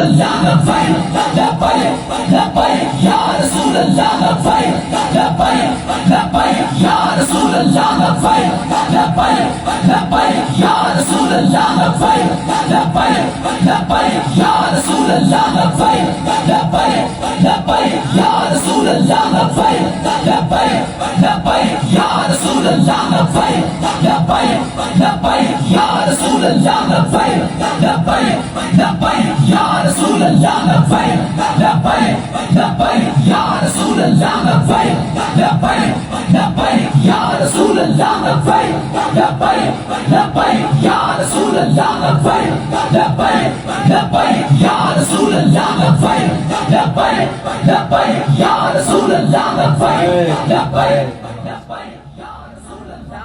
اللہ لبیک لبیک لبیک یا رسول اللہ لبیک لبیک لبیک یا رسول اللہ لبیک لبیک لبیک یا رسول اللہ لبیک لبیک لبیک یا رسول اللہ لبیک لبیک لبیک یا رسول اللہ لبیک لبیک لبیک یا رسول اللہ لبیک لبیک لبیک یا رسول اللہ لبیک لبیک لبیک یا رسول اللہ لبیک لبیک لبیک یا رسول اللہ لبیک لبیک لبیک یا رسول اللہ لبیک لبیک لبیک یا رسول اللہ لبیک لبیک لبیک یا رسول اللہ لبیک لبیک لبیک یا رسول اللہ لبیک لبیک لبیک یا رسول اللہ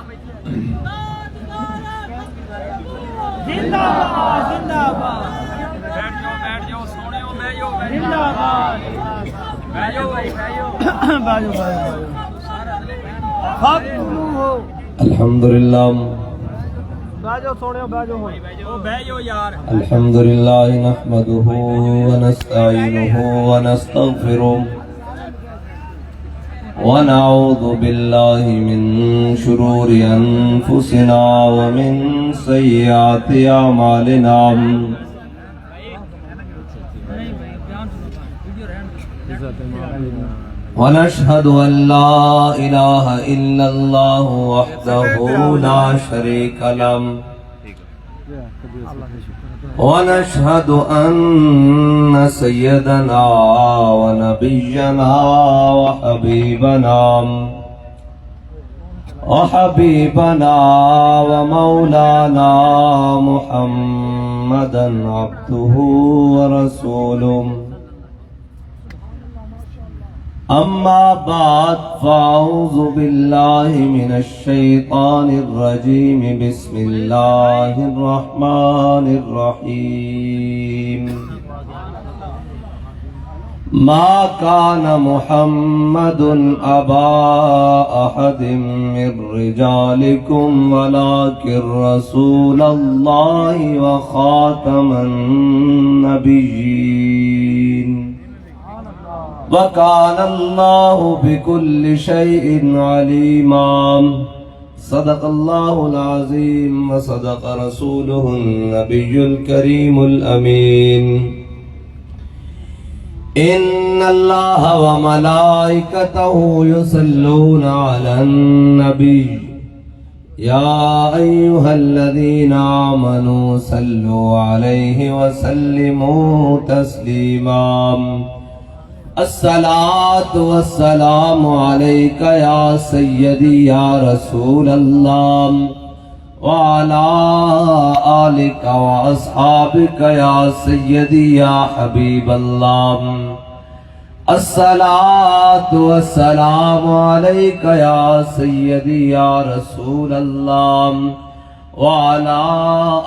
زندہ باد زندہ باد بیٹھ جاؤ سونے ہو بہ جاؤ زندہ باد بہ جاؤ بھائی بہ جاؤ باجو باجو حق ہو الحمدللہ باجو سونے باجو ہو او بہ جاؤ یار الحمدللہ نحمده ونستعینه ونستغفره ونعوذ باللہ من شرور انفسنا ومن سیئات اعمالنا ونشهد أن لا إله إلا الله وحده لا شريك له ونشهد أن سيدنا ونبينا وحبيبنا ومولانا محمدا عبده ورسوله أما بعد فأعوذ بالله من الشيطان الرجيم بسم الله الرحمن الرحيم ما كان محمد أبا أحد من رجالكم ولكن رسول الله وخاتم النبيين وَكَانَ اللَّهُ بِكُلِّ شَيْءٍ عَلِيمًا صدق الله العظيم وصدق رسوله النبي الكريم الأمين إن الله وملائكته يصلون على النبي يا أيها الذين آمنوا صلوا عليه وسلموا تسليما الصلاة والسلام عليك يا سيدي يا رسول الله وعلى آلك وأصحابك يا سيدي يا حبيب الله الصلاة والسلام عليك يا سيدي يا رسول الله وعلى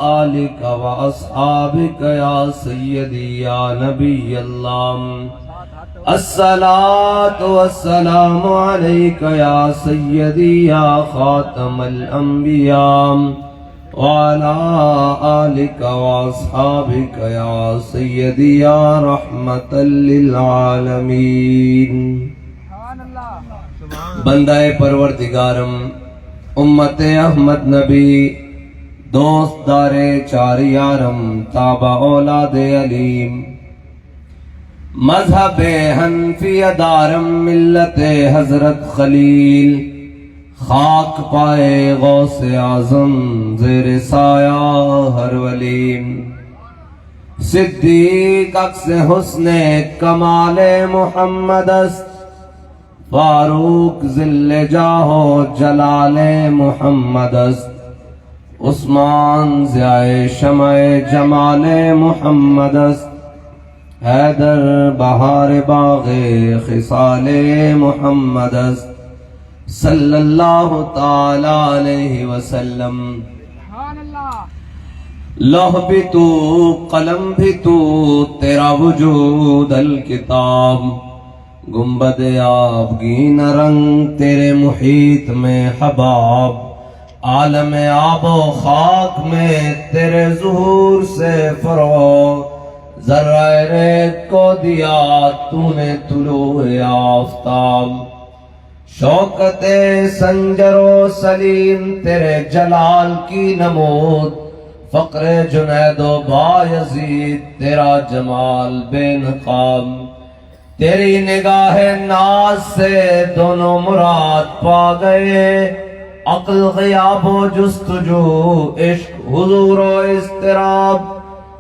آلك وأصحابك يا سيدي يا نبي الله الصلاة والسلام عليك يا سيدي يا خاتم الأنبياء وعلى آلك وأصحابك يا سيدي يا رحمة للعالمين بندہ پروردگارم امت احمد نبی دوست دار چار یارم تابع اولاد علیم مذہب حنفی دارم ملت حضرت خلیل خاک پائے غوث اعظم زیر سایہ ہر ولیم صدیق عکس حسن کمال محمد است فاروق ذل جاہ و جلال محمد است عثمان ضیاء شمع جمال محمد است حیدر بہار باغ خصال محمد است صلی اللہ تعالی علیہ وسلم لوح بھی تو قلم بھی تو تیرا وجود الکتاب گنبد آبگین رنگ تیرے محیط میں حباب عالم آب و خاک میں تیرے ظہور سے فروغ ذرہ ریت کو دیا تو نے طلوع آفتاب، شوکت سنجر و سلیم تیرے جلال کی نمود، فقر جنید و بایزید تیرا جمال بے نقاب، تیری نگاہ ناز سے دونوں مراد پا گئے، عقل غیاب و جستجو، عشق حضور و اضطراب،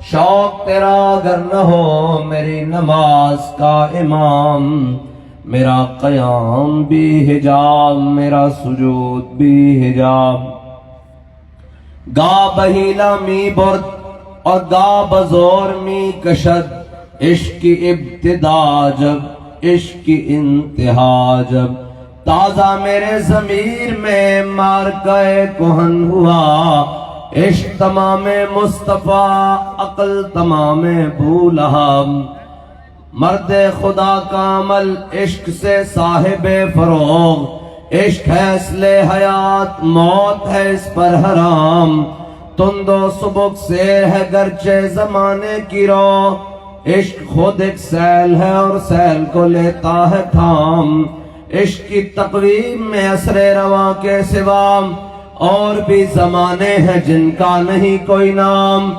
شوق تیرا اگر نہ ہو میری نماز کا امام، میرا قیام بھی حجاب میرا سجود بھی حجاب، گا بہیلا می برد اور گا بزور می کشد، عشق کی ابتدا جب عشق کی انتہا جب، تازہ میرے ضمیر میں مارکہ کہن ہوا، عشق تمام مصطفیٰ عقل تمام بو لہب، مرد خدا کا عمل عشق سے صاحب فروغ، عشق ہے اصل حیات موت ہے اس پر حرام، تند و سبک سیر ہے گرچہ زمانے کی رو، عشق خود ایک سیل ہے اور سیل کو لیتا ہے تھام، عشق کی تقویم میں اثر رواں کے سوا اور بھی زمانے ہیں جن کا نہیں کوئی نام،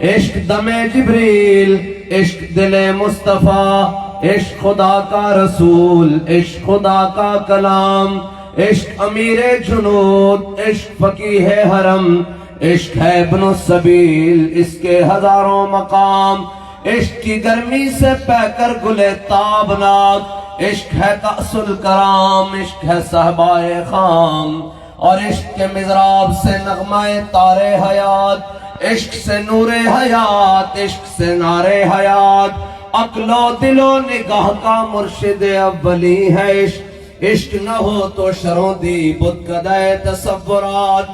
عشق دم جبریل، عشق دل مصطفیٰ، عشق خدا کا رسول، عشق خدا کا کلام، عشق امیر جنود، عشق فقیہ حرم، عشق ہے ابن السبیل اس کے ہزاروں مقام، عشق کی گرمی سے پہ کر گلے تابناک، عشق ہے کأس الکرام، عشق ہے صحبائے خام، اور عشق کے مضراب سے نغمہ تار حیات، عشق سے نور حیات، عشق سے نار حیات، عقل و دل و نگاہ کا مرشد اولی ہے عشق، عشق نہ ہو تو شرودی بت کدے تصورات،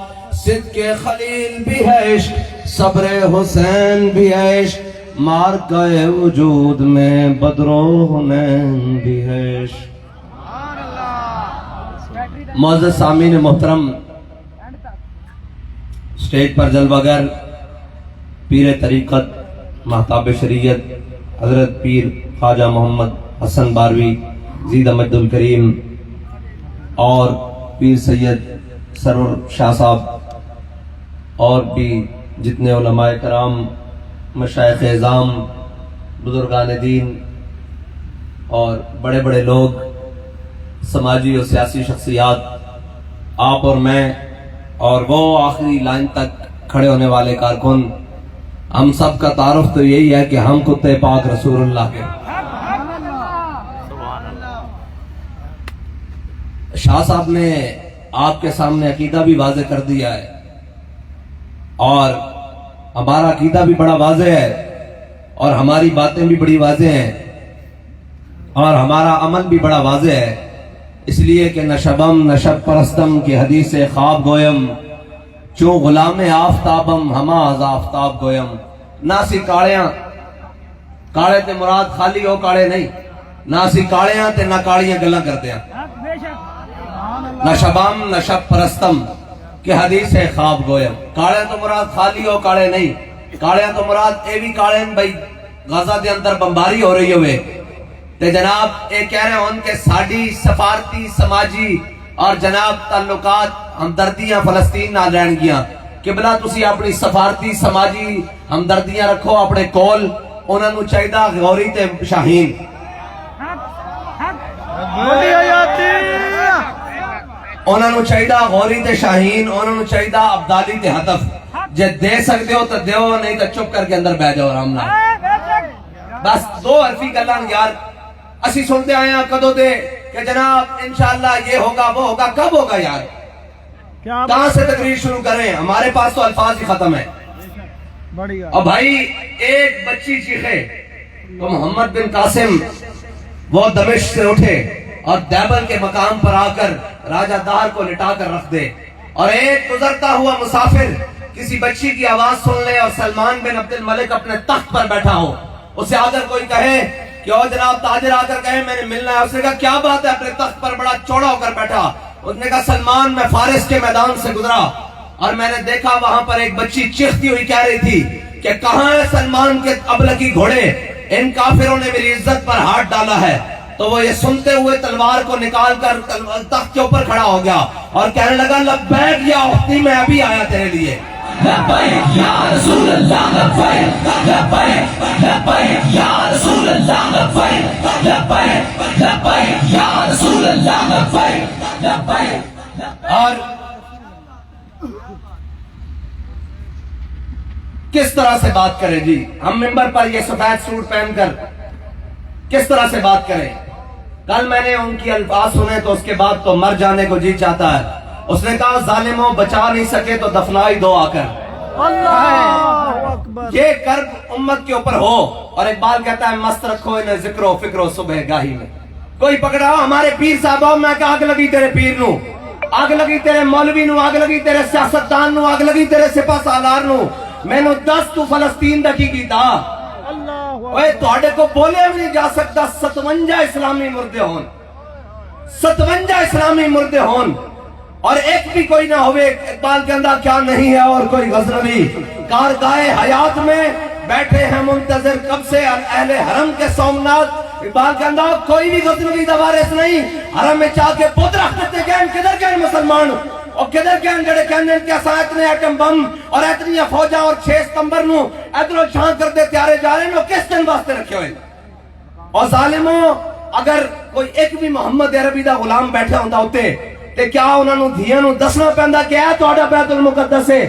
صدق خلیل بھی ہے عشق، صبر حسین بھی ہے عشق، مارکہ وجود میں بدر و حنین بھی ہے عشق۔ معزز سامعین محترم، اسٹیج پر جلوہ گر پیر طریقت مہتاب شریعت حضرت پیر خواجہ محمد حسن باروی زیدہ مجد الکریم اور پیر سید سرور شاہ صاحب اور بھی جتنے علماء کرام، مشائخ اعظام، بزرگان دین اور بڑے بڑے لوگ، سماجی اور سیاسی شخصیات، آپ اور میں اور وہ آخری لائن تک کھڑے ہونے والے کارکن، ہم سب کا تعارف تو یہی ہے کہ ہم کتے پاک رسول اللہ کے۔ شاہ صاحب نے آپ کے سامنے عقیدہ بھی واضح کر دیا ہے اور ہمارا عقیدہ بھی بڑا واضح ہے اور ہماری باتیں بھی بڑی واضح ہیں اور ہمارا عمل بھی بڑا واضح ہے، اس لیے کہ نشبم نشب پرستم کی حدیث خواب گویم، چوں غلام آفتابم ہما از آفتاب گویم، ناسی کاڑیاں، کاڑے تے مراد خالی ہو کاڑے نہیں، ناسی کاڑیاں تے نہ کاڑیاں گلاں کرتے ہیں، نشبم نشب پرستم کہ حدیث خواب گویم، کاڑے تو مراد خالی ہو کاڑے نہیں، کاڑیاں تو مراد اے بھی کاڑے ہیں بھائی غزہ دے اندر بمباری ہو رہی ہوئے تے جناب اے کہہ رہے ہوں کہ ساڑی سفارتی سماجی اور جناب تعلقات ہمدردیاں فلسطین نال رہن گیاں، قبلہ تسی اپنی سفارتی سماجی ہمدردیاں رکھو اپنے کول، انہاں نو چاہیدہ غوری تے شاہین، انہاں نو چاہیدہ غوری تے شاہین، انہاں نو چاہیدہ عبدالی تے حطف، جے دے سکتے ہو تو دیو، نہیں تو چپ کر کے اندر بیٹھ جاؤ آرام نال۔ بس دو حرفی گلان یار اسی سنتے آئے ہیں کدو دے کہ جناب انشاءاللہ یہ ہوگا وہ ہوگا، کب ہوگا یار؟ کہاں سے تقریر شروع کریں؟ ہمارے پاس تو الفاظ ہی ختم ہیں۔ اور بھائی ایک بچی چیخے تو محمد بن قاسم وہ دمشق سے اٹھے اور دیبل کے مقام پر آ کر راجہ دار کو لٹا کر رکھ دے، اور ایک گزرتا ہوا مسافر کسی بچی کی آواز سن لے اور سلمان بن عبد الملک اپنے تخت پر بیٹھا ہو، اسے آ کر کوئی کہے کہ او جناب تاجر آ کر کہے میں نے ملنا ہے، اس نے کہا کیا بات ہے، اپنے تخت پر بڑا چوڑا ہو کر بیٹھا، اس نے کہا سلمان میں فارس کے میدان سے گزرا اور میں نے دیکھا وہاں پر ایک بچی چیختی ہوئی کہہ رہی تھی کہ کہاں ہے سلمان کے ابلکی گھوڑے، ان کافروں نے میری عزت پر ہاتھ ڈالا ہے. تو وہ یہ سنتے ہوئے تلوار کو نکال کر تخت کے اوپر کھڑا ہو گیا اور کہنے لگا لبیک یا اختی، میں ابھی آیا تیرے لیے. لبیک یا رسول اللہ، لبیک لبیک لبیک یا رسول اللہ، لبیک لبیک لبیک یا رسول اللہ، لبیک لبیک. اور کس طرح سے بات کریں جی ہم ممبر پر یہ سفید سوٹ پہن کر کس طرح سے بات کریں؟ کل میں نے ان کی الفاظ سنے تو اس کے بعد تو مر جانے کو جی چاہتا ہے. اس نے کہا ظالموں بچا نہیں سکے تو دفنائی دو آ کر. اللہ اکبر. یہ کرب امت کے اوپر ہو. اور اقبال کہتا ہے مست رکھو انہیں ذکر و فکر و صبح گاہی میں. کوئی پکڑا ہمارے پیر صاحب، میں کہ آگ لگی تیرے پیر نو، آگ لگی تیرے مولوی نو، آگ لگی تیرے سیاستدان نو، آگ لگی تیرے سپاہ سالار نو. میں نو دس تو فلسطین دا کی کیتا. اوے تواڈے کو بولے بھی نہیں جا سکتا. 57 اسلامی مردے ہون، 57 اسلامی مردے ہون اور ایک بھی کوئی نہ ہوئے. اقبال کے اندر کیا نہیں ہے اور کوئی غزنوی کارگاہ حیات میں بیٹھے ہیں منتظر کب سے اہل حرم کے سومنات. اقبال کے اندر کوئی بھی غزنوی دا وارث نہیں. حرم میں چاہ کے پتر رکھ دیتے گئے کدھر گئے مسلمان، اور کدھر گئے جڑے کہنے کہ اساں اتنے ایٹم بم اور اتنی فوجاں اور 6 ستمبر نو ادھروں چھان کر دے تیارے جا رہے ہیں. کس دن واسطے رکھے ہوئے؟ اور ظالموں اگر کوئی ایک بھی محمد عربی دا غلام بیٹھا ہوندا ہوتے تے کیا انہاں نو دھیاں نو دسنا پیندا کہ اے تہاڈا بیت المقدس ہے،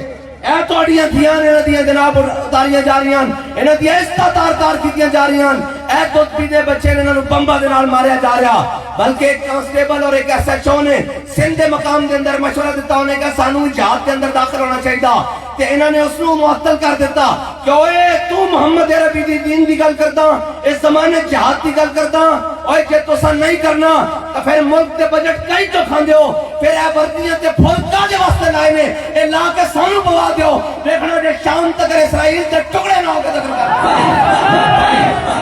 اے تہاڈیاں دھیاں انہاں دیاں جناب اتاریاں جا رہی ہیں، انہاں دیاں عزتاں تار کیتیاں جا رہی ہیں، اے دودھ پیندے بچے نے انہاں نو بمبا دے نال ماریا جا رہا. بلکہ ایک کانسٹیبل اور ایک ایس ایچ او نے سندھ دے مقام دے اندر مشورہ دیتا، انہیں کہا سانو جہاد دے اندر داخل ہونا چاہیے. تے انہوں نے اس نو معطل کر دیتا کہ اوے تو محمد عربی دی دین دی گل کردا، اس زمانے جہاد دی گل کردا. اوے جے تساں نہیں کرنا تو پھر ملک دے بجٹ کئی تو کھاندے ہو، پھر اے وردیاں تے پھول کاجے واسطے لائے نے، اے لا کے سانو پوا دیو. دیکھنا جے شام تک اسرائیل دے ٹکڑے نہ ہو کے دکھا.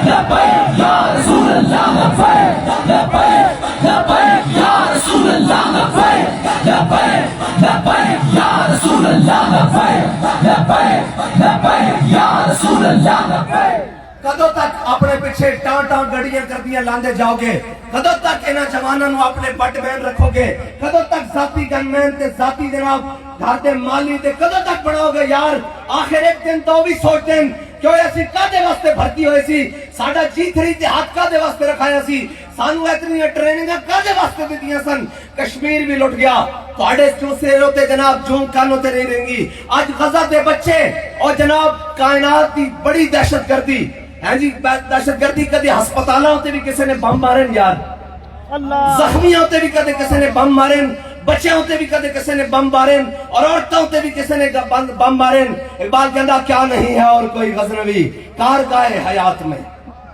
لبیک یا رسول اللہ، لبیک لبیک لبیک یا رسول اللہ، لبیک لبیک لبیک یا رسول اللہ، لبیک لبیک لبیک یا رسول اللہ، لبیک. کدو تک اپنے پیچھے ٹاں گڑیاں کردیاں لاندے جاؤ گے؟ کدو تک انہاں جواناں نو اپنے بٹ مین رکھو گے؟ کدو تک ذاتی گن مین تے ذاتی جناب گھر دے مالی تے کدو تک بناؤ گے یار؟ آخر ایک دن تو بھی سوچ دیں کہ اسی کدے واسطے بھرتی ہوئے سی، ساڈا G3 جہاد کدے واسطے رکھایا سی، سانو اتنی ٹریننگاں کدے واسطے دتیاں سن. کشمیر بھی لٹ گیا، تواڈے چوسے ہوتے جناب جوں کانوں تے نہیں رہیں. اج غزہ دے بچے اور جناب کائنات دی بڑی دہشت گردی ہے جی. دہشت گردی کدی ہسپتالاں تے بھی کسی نے بم مارے یار، زخمیاں تے بھی کدے کسی نے بم مارے، بچیاں تے بھی کدے کسی نے بم مارے، اور عورتوں تے بھی کسی نے بم مارے. اقبال کہندا کیا نہیں ہے اور کوئی غزنوی کارگاہ حیات میں.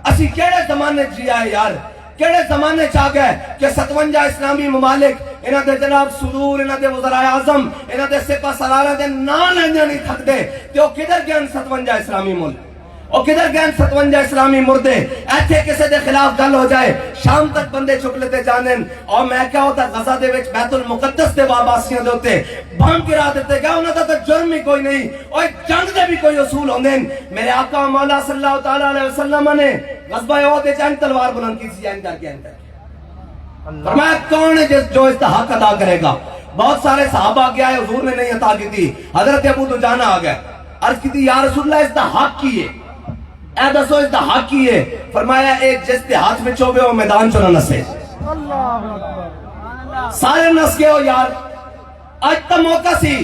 اسی کیڑے زمانے جیا ہے یار، کیڑے زمانے چاہ گئے کہ 57 اسلامی ممالک انہاں دے جناب صدور، انہاں دے وزرائے اعظم، انہاں دے سپاہ سالار دے نام لیندے نہیں تھک دے. تے او کدھر گئے 57 اسلامی ملک؟ اور کدھر گئے 57 اسلامی مردے؟ ایتھے کسے دے خلاف گل ہو جائے شام تک بندے چک لیتے جانن. اور میں کیا ہوتا غزہ دے وچ بیت المقدس دے واباسیاں دے اوتے بم گرا دیتے گئے، انہاں دا تے جرم ہی کوئی نہیں. اور جنگ دے بھی کوئی اصول ہوندے. میرے آقا مولا صلی اللہ تعالی علیہ وسلم نے غزوہ احد وچ تلوار بلند کی سی کر کے فرمایا کون ہے جو اس کا حق ادا کرے گا؟ بہت سارے صحابہ آ گیا ہے، حضور نے نہیں عطا کی تھی. حضرت ابو دجانہ آ گئے، عرض کی تھی یا رسول اللہ اس کا حق کی ہے، اے دسو اس دا حق کی ہے؟ فرمایا ایک جس کے ہاتھ میں چوبے ہو میدان چنا نسے. سارے نس گئے ہو یار. آج تا موقع سی،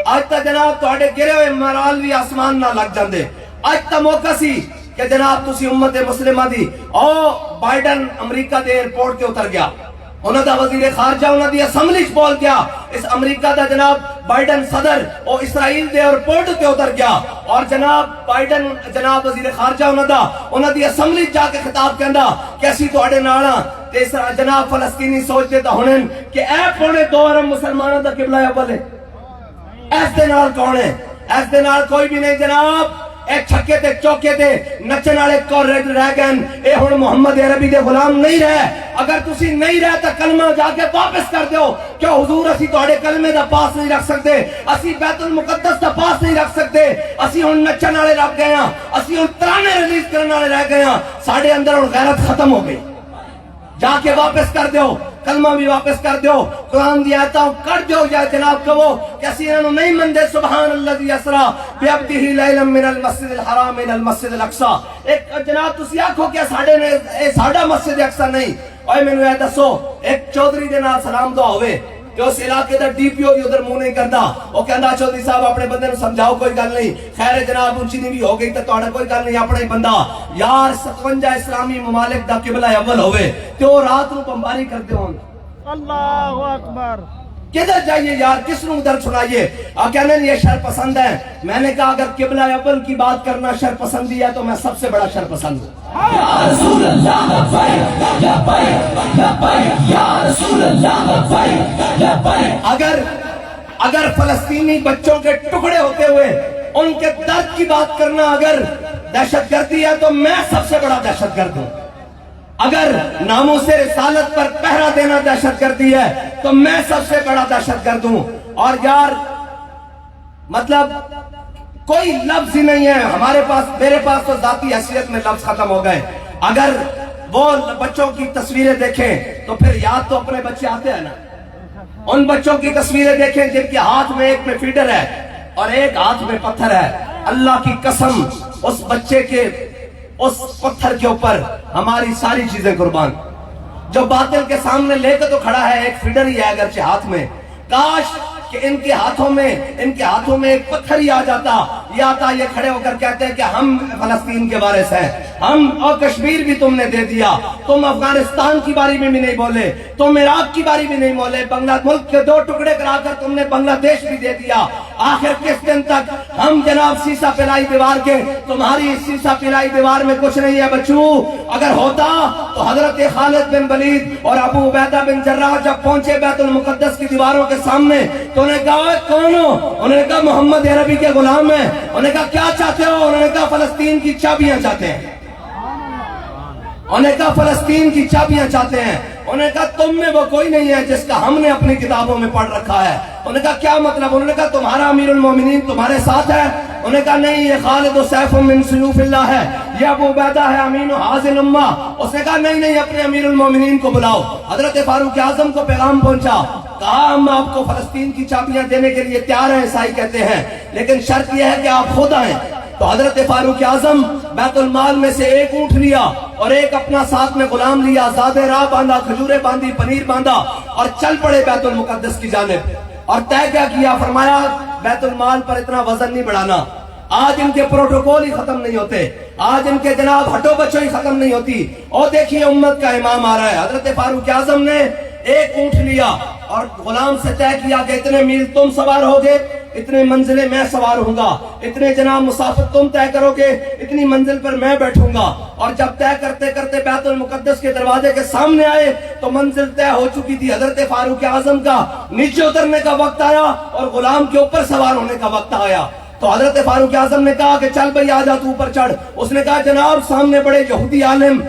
آج تا جناب تواڈے گرے ہوئے مرال بھی آسمان نہ لگ جاندے. آج تا موقع سی کہ جناب تسی امت مسلمہ دی. او بائیڈن امریکہ دے ایئرپورٹ تے اتر گیا، انہوں دا وزیر خارجہ انہوں دی اسمبلی چ بول گیا. اس امریکہ دا جناب بائیڈن صدر او اسرائیل دے ایئرپورٹ تے اتر گیا، اور جناب بائیڈن جناب وزیر خارجہ انہوں دی اسمبلی جا کے خطاب کہندا کہ اسی تواڈے نال ہاں. تے جناب فلسطینی سوچدے تاں ہونن کہ اے پونے 2 ارب مسلماناں دا قبلہ اول ہے. اس دے نال کون ہے؟ اس دے نال کوئی بھی نہیں جناب. اے چھکے تے چوکے تے نچن والے کورے رہ گئے، اے ہن محمد عربی دے غلام نہیں رہے۔ اگر تسی نہیں رہے تے کلمہ جا کے واپس کر دیو کہ حضور اسی تہاڈے کلمے دا پاس نہیں رکھ سکتے، اسی بیت المقدس دا پاس نہیں رکھ سکتے، اسی ہن نچن والے رہ گئے ہاں، اسی ہن ترانے ریلیز کرنے والے رہ گئے ہاں، ساڈے اندر ہن غیرت ختم ہو گئی۔ جا کے واپس کر دیو، کلمہ بھی واپس کر دیو، قرآن دی آیتاں کر دیو، یا جناب کہو کہ اسی انہوں نہیں مندے سبحان الذی اسریٰ بعبدہ لیلا من المسجد الحرام الى المسجد الاقصی۔ ایک جناب تسی آکھو کہ ساڈا مسجد اقصی نہیں، اوے مینوں اے دسو ایک چودھری دے نال سلام دعا ہوئے کہ اس علاقے دا ڈی پی او بھی ادھر منہ نہیں کردا، وہ کہندا چودھری صاحب اپنے بندے نوں سمجھاؤ کوئی گل نہیں، خیر جناب اونچی نیوی ہو گئی تے تہاڈا کوئی گل نہیں، اپنا ہی بندہ یار 57 اسلامی ممالک دا قبلہ اول ہوئے تے او رات نوں بمباری کردے ہون، اللہ اکبر، کدھر جائیے یار، کس نوں در سنائیے؟ کہنے یہ شر پسند ہے۔ میں نے کہا اگر قبلہ اول کی بات کرنا شر پسندی ہے تو میں سب سے بڑا شر پسند ہوں۔ یا رسول اللہ لبیک لبیک لبیک یا رسول اللہ لبیک لبیک۔ اگر فلسطینی بچوں کے ٹکڑے ہوتے ہوئے ان کے درد کی بات کرنا اگر دہشت گردی ہے تو میں سب سے بڑا دہشت گرد ہوں۔ اگر ناموس رسالت پر پہرا دینا دہشت گردی ہے تو میں سب سے بڑا دہشت گرد ہوں۔ اور یار مطلب کوئی لفظ ہی نہیں ہے ہمارے پاس، میرے پاس تو ذاتی حیثیت میں لفظ ختم ہو گئے۔ اگر وہ بچوں کی تصویریں دیکھیں تو پھر یاد تو اپنے بچے آتے ہیں نا، ان بچوں کی تصویریں دیکھیں جن کے ہاتھ میں ایک میں فیڈر ہے اور ایک ہاتھ میں پتھر ہے، اللہ کی قسم اس بچے کے اس پتھر کے اوپر ہماری ساری چیزیں قربان، جو باطل کے سامنے لے کے تو کھڑا ہے ایک فیڈر ہی ہے اگرچہ ہاتھ میں، کاش کہ ان کے ہاتھوں میں ایک پتھر ہی آ جاتا، یہ آتا یہ کھڑے ہو کر کہتے ہیں کہ ہم فلسطین کے وارث ہیں، ہم اور کشمیر بھی تم نے دے دیا، تم افغانستان کی باری میں بھی نہیں بولے، تم عراق کی باری بھی نہیں بولے، بنگلہ ملک کے 2 ٹکڑے کرا کر تم نے بنگلہ دیش بھی دے دیا، آخر کس دن تک ہم جناب سیسا پلائی دیوار کے، تمہاری سیسا پلائی دیوار میں کچھ نہیں ہے بچو، اگر ہوتا تو حضرت خالد بن ولید اور ابو عبیدہ بن جراح جب پہنچے بیت المقدس کی دیواروں کے سامنے تو انہیں کہا کون ہو؟ انہوں نے کہا محمد عربی کے غلام ہیں، انہوں نے کہا کیا چاہتے ہو؟ انہوں نے کہا فلسطین کی چابیاں چاہتے ہیں، انہوں نے کہا فلسطین کی چابیاں چاہتے ہیں، انہوں نے کہا تم میں وہ کوئی نہیں ہے جس کا ہم نے اپنی کتابوں میں پڑھ رکھا ہے، انہوں نے کہا کیا مطلب؟ انہوں نے کہا تمہارا امیر المومنین تمہارے ساتھ ہے، انہوں نے کہا نہیں یہ خالد و سیف من سیوف اللہ ہے، یہ ابو عبیدہ ہے امین و حازن امہ، اس نے کہا نہیں اپنے امیر المومنین کو بلاؤ، حضرت فاروق اعظم کو پیغام پہنچا، کہا ہم آپ کو فلسطین کی چابیاں دینے کے لیے تیار ہیں، عیسائی کہتے ہیں، لیکن شرط یہ ہے کہ آپ خود آئیں، تو حضرت فاروق اعظم بیت المال میں سے ایک اونٹ لیا اور ایک اپنا ساتھ میں غلام لیا، زادے راہ باندھا، کھجوریں باندھی، پنیر باندھا اور چل پڑے بیت المقدس کی جانب، اور طے کیا فرمایا بیت المال پر اتنا وزن نہیں بڑھانا، آج ان کے پروٹوکول ہی ختم نہیں ہوتے، آج ان کے جناب ہٹو بچوں ہی ختم نہیں ہوتی، اور دیکھیے امت کا امام آ رہا ہے۔ حضرت فاروق اعظم نے ایک اونٹ لیا اور غلام سے طے کیا کہ اتنے میل تم سوار ہوگے، اتنے منزلیں میں سوار ہوں گا، اتنے جناب مسافر تم طے کرو گے، اتنی منزل پر میں بیٹھوں گا، اور جب طے کرتے کرتے بیت المقدس کے دروازے کے سامنے آئے تو منزل طے ہو چکی تھی، حضرت فاروق اعظم کا نیچے اترنے کا وقت آیا اور غلام کے اوپر سوار ہونے کا وقت آیا، تو حضرت فاروق اعظم نے کہا کہ چل بھئی آ جا تو اوپر چڑھ، اس نے کہا جناب سامنے بڑے یہودی عالم،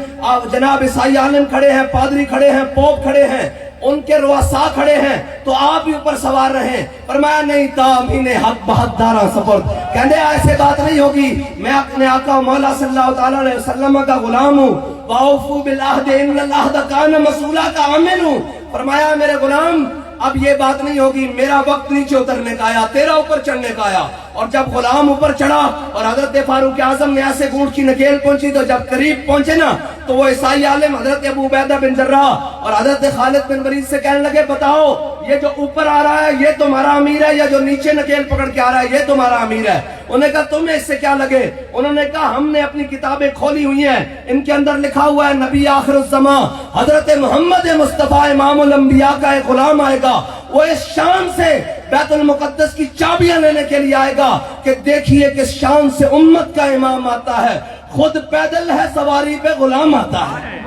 جناب عیسائی عالم کھڑے ہیں، پادری کھڑے ہیں، پوپ کھڑے ہیں، ان کے رؤساء کھڑے ہیں، تو آپ بھی اوپر سوار رہیں، فرمایا نہیں تامین حق بہت دارا سپرد، کہنے ایسے بات نہیں ہوگی، میں اپنے آقا مولا صلی اللہ علیہ وسلم کا غلام ہوں، وَأَوْفُوا بِالْعَهْدِ إِنَّ الْعَهْدَ كَانَ مَسْئُولًا كَعَامِلٌ، فرمایا میرے غلام اب یہ بات نہیں ہوگی، میرا وقت نیچے اترنے کا آیا، تیرا اوپر چڑھنے کا آیا، اور جب غلام اوپر چڑھا اور حضرت فاروق اعظم نے ایسے گونٹ کی نکیل پہنچی تو جب قریب پہنچے نا تو وہ عیسائی عالم حضرت ابو عبیدہ بن جراح اور حضرت خالد بن ولید سے کہنے لگے بتاؤ یہ جو اوپر آ رہا ہے یہ تمہارا امیر ہے یا جو نیچے نکیل پکڑ کے آ رہا ہے یہ تمہارا امیر ہے؟ انہوں نے کہا تمہیں اس سے کیا لگے؟ انہوں نے کہا ہم نے اپنی کتابیں کھولی ہوئی ہیں، ان کے اندر لکھا ہوا ہے نبی آخر الزمان حضرت محمد مصطفیٰ امام الانبیاء کا ایک غلام آئے گا، وہ اس شان سے بیت المقدس کی چابیاں لینے کے لیے آئے گا کہ دیکھیے کس شان سے امت کا امام آتا ہے، خود پیدل ہے سواری پہ غلام آتا ہے۔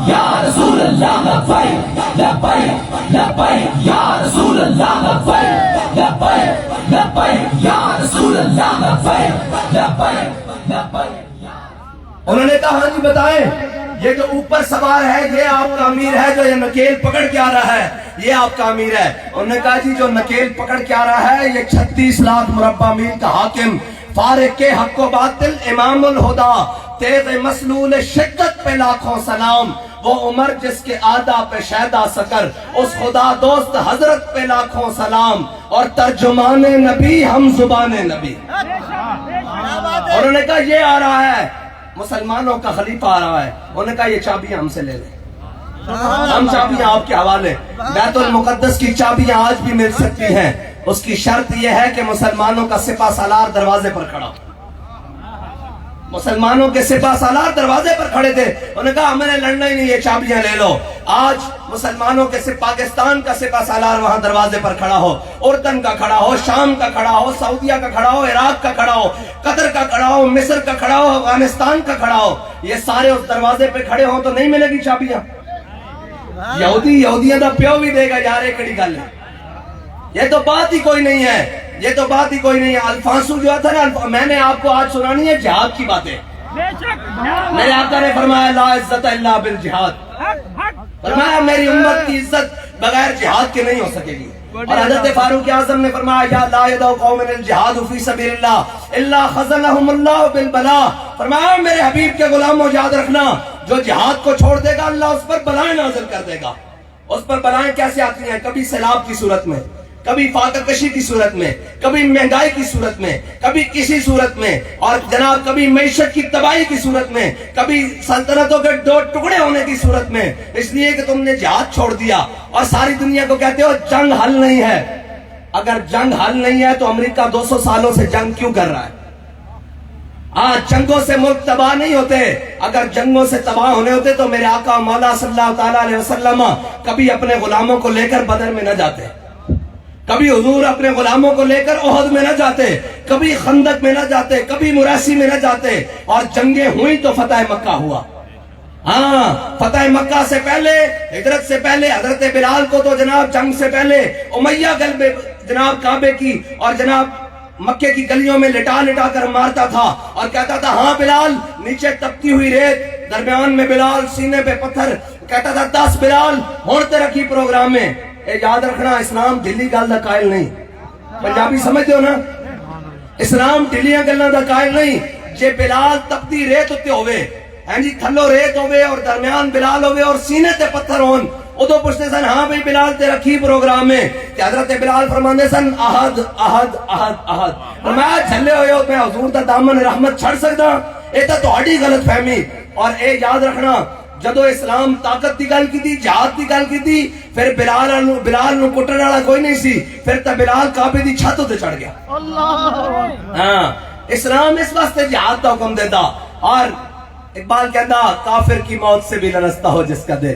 یا رسول اللہ لبیک لبیک لبیک یا رسول اللہ لبیک لبیک لبیک یا رسول اللہ لبیک لبیک لبیک. انہوں نے کہا ہاں جی بتائیں یہ جو اوپر سوار ہے یہ آپ کا امیر ہے جو یہ نکیل پکڑ کے آ رہا ہے یہ آپ کا امیر ہے. انہوں نے کہا جی جو نکیل پکڑ کے آ رہا ہے یہ 36 لاکھ مربع میل کا حاکم فارق کے حق و باطل امام الہدا تیغ مسلول شدت پہ لاکھوں سلام. وہ عمر جس کے آدھا پہ شیدا سکر اس خدا دوست حضرت پہ لاکھوں سلام. اور ترجمان نبی ہم زبان نبی. انہوں نے کہا یہ آ رہا ہے مسلمانوں کا خلیفہ آ رہا ہے. انہوں نے کہا یہ چابیاں ہم سے لے لیں ہم چابیاں آپ کے حوالے. بیت المقدس کی چابیاں آج بھی مل سکتی ہیں. اس کی شرط یہ ہے کہ مسلمانوں کا سپہ سالار دروازے پر کھڑا. مسلمانوں کے سپہ سالار دروازے پر کھڑے تھے. انہوں نے کہا ہمیں نے لڑنا ہی نہیں یہ چابیاں لے لو. آج مسلمانوں کے پاکستان کا سپہ سالار وہاں دروازے پر کھڑا ہو, اردن کا کھڑا ہو, شام کا کھڑا ہو, سعودیہ کا کھڑا ہو, عراق کا کھڑا ہو, قطر کا کھڑا ہو, مصر کا کھڑا ہو, افغانستان کا کھڑا ہو, یہ سارے اس دروازے پہ کھڑے ہوں تو نہیں ملے گی چابیاں. یہودیاں دا پیو بھی دے گا یار ایک کڑی گل ہے. یہ تو بات ہی کوئی نہیں ہے یہ تو بات ہی کوئی نہیں ہے. الفانسو جو تھا نا میں نے آپ کو آج سنانی ہے جہاد کی باتیں. میرے آقا نے فرمایا لا عزت الا بالجہاد. فرمایا میری امت کی عزت بغیر جہاد کے نہیں ہو سکے گی. اور حضرت فاروق اعظم نے فرمایا یا لا يدعو قوم الجہاد فی سبیل اللہ الا خذلهم اللہ بالبلاء. فرمایا میرے حبیب کے غلاموں یاد رکھنا جو جہاد کو چھوڑ دے گا اللہ اس پر بلائیں نازل کر دے گا. اس پر بلائیں کیسے آتی ہیں؟ کبھی سیلاب کی صورت میں, کبھی فاقہ کشی کی صورت میں, کبھی مہنگائی کی صورت میں, کبھی کسی صورت میں, اور جناب کبھی معیشت کی تباہی کی صورت میں, کبھی سلطنتوں کے دو ٹکڑے ہونے کی صورت میں. اس لیے کہ تم نے جہاد چھوڑ دیا اور ساری دنیا کو کہتے ہو جنگ حل نہیں ہے. اگر جنگ حل نہیں ہے تو امریکہ 200 سالوں سے جنگ کیوں کر رہا ہے؟ جنگوں سے ملک تباہ نہیں ہوتے. اگر جنگوں سے تباہ ہونے ہوتے تو میرے آقا مولا صلی اللہ تعالیٰ علیہ وسلم کبھی اپنے غلاموں کو لے کر بدر میں نہ جاتے, کبھی حضور اپنے غلاموں کو لے کر احد میں نہ جاتے, کبھی خندق میں نہ جاتے, کبھی مراسی میں نہ جاتے. اور جنگیں ہوئی تو فتح مکہ ہوا. فتح مکہ سے پہلے, ہجرت سے پہلے حضرت بلال کو تو جناب جنگ سے پہلے امیہ قلب جناب کعبے کی اور جناب مکے کی گلیوں میں لٹا لٹا کر مارتا تھا اور کہتا تھا ہاں بلال, نیچے تپتی ہوئی ریت, درمیان میں بلال, سینے پہ پتھر. کہتا تھا 10 بلال ہون تے رکھی پروگرام میں. یاد رکھنا اسلام ڈھلی گل دا قائل نہیں. پنجابی سمجھتے ہو نا, اسلام ڈھلیاں گلاں دا قائل نہیں. جے بلال تپتی ریت اتے ہوئے, ہاں جی تھلو ریت ہوئے اور درمیان بلال ہوئے اور سینے تے پتھر ہون, ادو پوچھتے سن ہاں بھئی بلال تے رکھی پروگرام میں. کہ حضرت بلال فرماندے سن احد احد احد احد. فرمایا جھلے ہوئے ہو میں حضور دا دامن رحمت چھڑ سکدا؟ اے تے تہاڈی غلط فہمی. اور اے یاد رکھنا جدو اسلام طاقت دی گل کی, جہاد دی گل کی, پھر بلال نو کٹن والا کوئی نہیں سی. پھر تے بلال کعبے دی چھت تے چڑھ گیا. اسلام اس واسطے جہاد کا حکم دیتا. اور اقبال کہتا کافر کی موت سے بھی لرزتا ہو جس کا دل.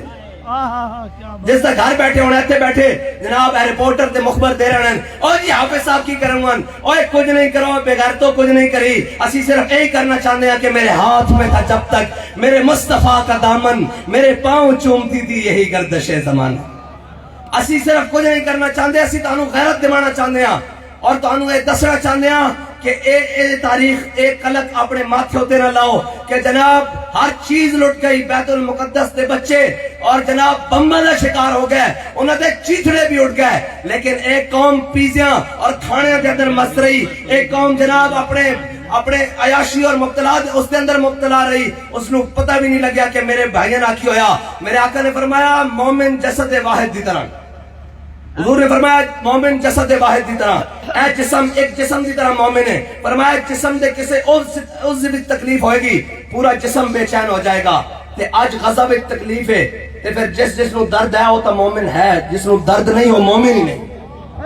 جس کا گھر بیٹھے ہونے ایتھے بیٹھے جناب رپورٹر تے مخبر دے رہے ہیں اور جی حافظ صاحب کی کروں گا اور کچھ نہیں کرو بغیر تو کچھ نہیں کری. اسی صرف یہی کرنا چاہتے ہیں کہ میرے ہاتھ میں تھا جب تک میرے مصطفیٰ کا دامن, میرے پاؤں چومتی تھی یہی گردش زمانہ. اسی صرف کچھ نہیں کرنا چاہتے, اسی تانوں غیرت دمانا چاہتے ہیں اور تانوں یہ دسنا چاہتے ہیں کہ اے تاریخ ایک کلک اپنے ماتھے ہوتے نہ لاؤ کہ جناب ہر چیز لٹ گئی, بیت المقدس دے بچے اور جناب بمبا دا شکار ہو گئے, انہوں دے چیتھڑے بھی اٹھ گئے, لیکن ایک قوم پیزیاں اور کھانے کے اندر مست رہی. ایک قوم جناب اپنے عیاشی اور مبتلات اس کے اندر مبتلا رہی. اس نو پتہ بھی نہیں لگیا کہ میرے بھائیاں آکھی ہویا. میرے آقا نے فرمایا مومن جسد واحد دی طرح, حضور نے فرمایا مومن جسد واحد دی طرح, اے جسم ایک جسم دی طرح مومن ہے. فرمایا جسم دے کسے عضو بھی تکلیف ہوئے گی پورا جسم بے چین ہو جائے گا. تے آج غضب ایک تکلیف ہے تے پھر جس نو درد ہے وہ تو مومن ہے, جس نو درد نہیں وہ مومن ہی نہیں.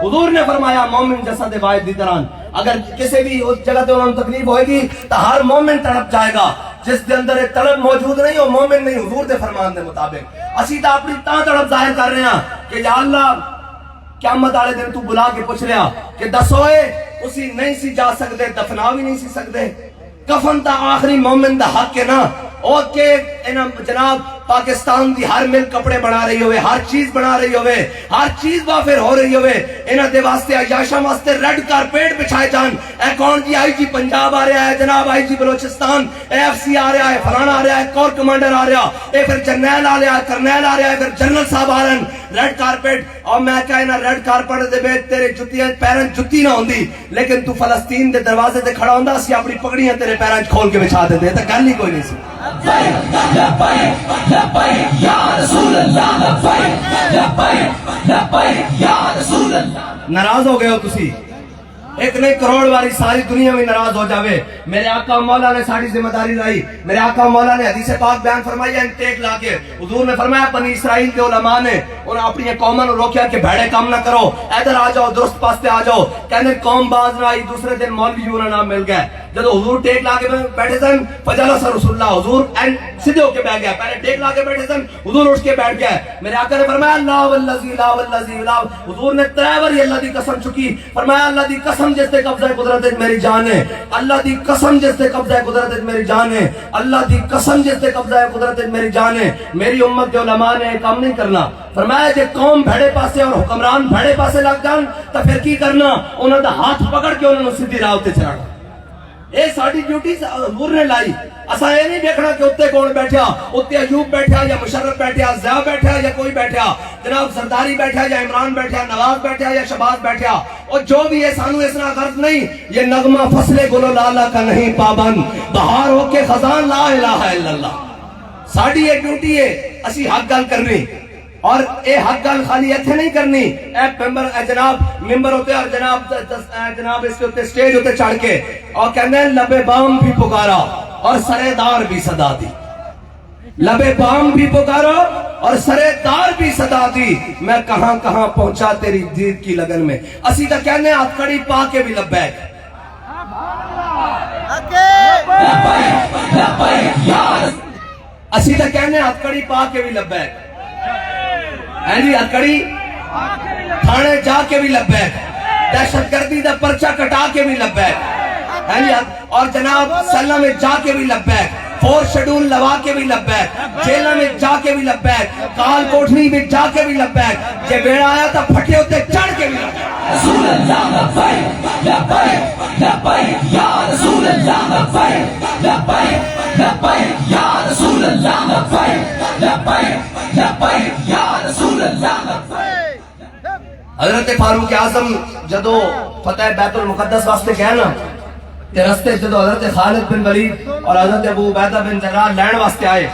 حضور نے فرمایا مومن جسد واحد دی طرح, اگر کسی بھی اس جگہ تے انہوں تکلیف ہوئے گی تو ہر مومن تڑپ جائے گا. جس دے اندر ایک طلب موجود نہیں وہ مومن نہیں. حضور دے فرمان دے مطابق اسی تا اپنی تاں طلب ظاہر کر رہے ہیں کہ یا اللہ قیامت والے دن تو بلا کے پوچھ لیا کہ دسوئے اسی نہیں سی جا سکتے, دفنا بھی نہیں سی سکتے, کفن دا آخری مومن دا حق ہے نا او کہ جناب پاکستان دی ہر مل کپڑے بنا رہی ہوئے، ہر چیز بنا رہی ہوئے، ہر چیز وافر ہو رہی ہوئے، انہاں دے واسطے عیاشاں واسطے ریڈ کارپیٹ بچھائے جان. اے کون جی آئی جی پنجاب آ رہا ہے، جناب آئی جی بلوچستان، اے ایف سی آ رہا ہے، فلانا آ رہا ہے، کور کمانڈر آ رہا ہے، اے پھر جرنیل آ رہا ہے، کرنیل آ رہا ہے، پھر جنرل صاحب آ رہے ہیں. ریڈ کارپیٹ اور میں کہنا ریڈ کارپیٹ دے وچ تیرے جتیاں پیراں جتی نہ ہوندی، لیکن تو فلسطین دے دروازے تے کھڑا ہوندا سی اپنی پگڑیاں تیرے پیراں وچ کھول کے بچھا دیندے. تے گل ہی کوئی نہیں سی. لبیک لبیک یا رسول اللہ، لبیک لبیک لبیک یا رسول اللہ. ناراض ہو گئے ہو تسی، ایک نہیں کروڑ والی ساری دنیا میں ناراض ہو جاوے. میرے آقا مولا نے ساری ذمہ داری لائی. میرے آقا مولا نے حدیث پاک بیان فرمائی ہے انٹیک لا کے. حضور نے فرمایا بنی اسرائیل کے علماء نے انہوں اپنی قوموں نے روکیا کہ بھیڑے کام نہ کرو، ادھر آ جاؤ، درست پاستے آ جاؤ. کہنے قوم باز نہ آئی. دوسرے دن مولوی انہوں نام مل گئے. جب حضور ٹیک لا کے بیٹھے سن فجلس رسول اللہ، حضور سیدھے ہو کے بیٹھ گیا. پہلے ٹیک لا کے بیٹھے سن، حضور اٹھ کے بیٹھ گئے. میرے آقا نے فرمایا لا والذی لا والذی لا. حضور نے 3 بار اللہ دی قسم چکی. فرمایا اللہ دی قسم جس تے قبضہ قدرت میری جان ہے، اللہ دی قسم جس تے قبضہ قدرت میری جان ہے، اللہ دی قسم جس تے قبضہ قدرت میری جان ہے. میری امت کے علماء نے کام نہیں کرنا. فرمایا جے قوم بھڑے پاسے اور حکمران بھڑے پاسے لگ جان تو پھر کی کرنا؟ انہوں دا ہاتھ پکڑ کے انہوں نے سیدھی راہ تے چڑھانا. اے ساری ڈیوٹی حضور نے لائی. اساں یہ نہیں دیکھنا کہ اتنے کون بیٹھا، اتنے ایوب بیٹھا یا مشرف بیٹھا، ضیاء بیٹھا یا کوئی بیٹھا، جناب زرداری بیٹھا یا عمران بیٹھا، نواز بیٹھا یا شہباز بیٹھا، اور جو بھی ہے سانو اس طرح غرض نہیں. یہ نغمہ فصل گل و لالا کا نہیں پابند، بہار ہو کے خزان لا الہ الا اللہ. ساری یہ ڈیوٹی ہے اسی حق گل کرنی، اور اے حق گل خالی ایتھے نہیں کرنی. اے جناب ممبر ہوتے اور جناب اس کے ہوتے سٹیج ہوتے چڑھ کے اور کہنے ہیں لبے بام بھی پکارا اور سرے دار بھی صدا دی. لبے بام بھی پکارا اور سرے دار بھی صدا دی. میں کہاں کہاں پہنچا تیری دید کی لگن میں. اسی تا کہنے ہیں ہتھکڑی پا کے بھی لبیک. اسی تا کہنے ہیں ہتھکڑی پا کے بھی لبیک. جی ہتھکڑی تھانے جا کے بھی لبیک، دہشت گردی دا پرچہ کٹا کے بھی لبیک، اور جناب سلہ میں جا کے بھی لبیک، 4 شیڈول لوا کے بھی لبیک، جیلہ میں جا کے بھی لبیک، کال کوٹھنی میں جا کے بھی لبیک. جے بیڑا آیا تھا پھٹے ہوتے چڑھ کے بھی لبیک. رسول اللہ لبیک لبیک لبیک یا رسول اللہ لبیک لبیک لبیک یا رسول اللہ لبیک لبیک لبیک یا رسول اللہ لبیک. حضرت فاروق اعظم جدو فتح بیت المقدس واسطے گئے نا تے رستے جدو حضرت خالد بن ولید اور حضرت ابو عبیدہ بن جراح لین واسطے آئے،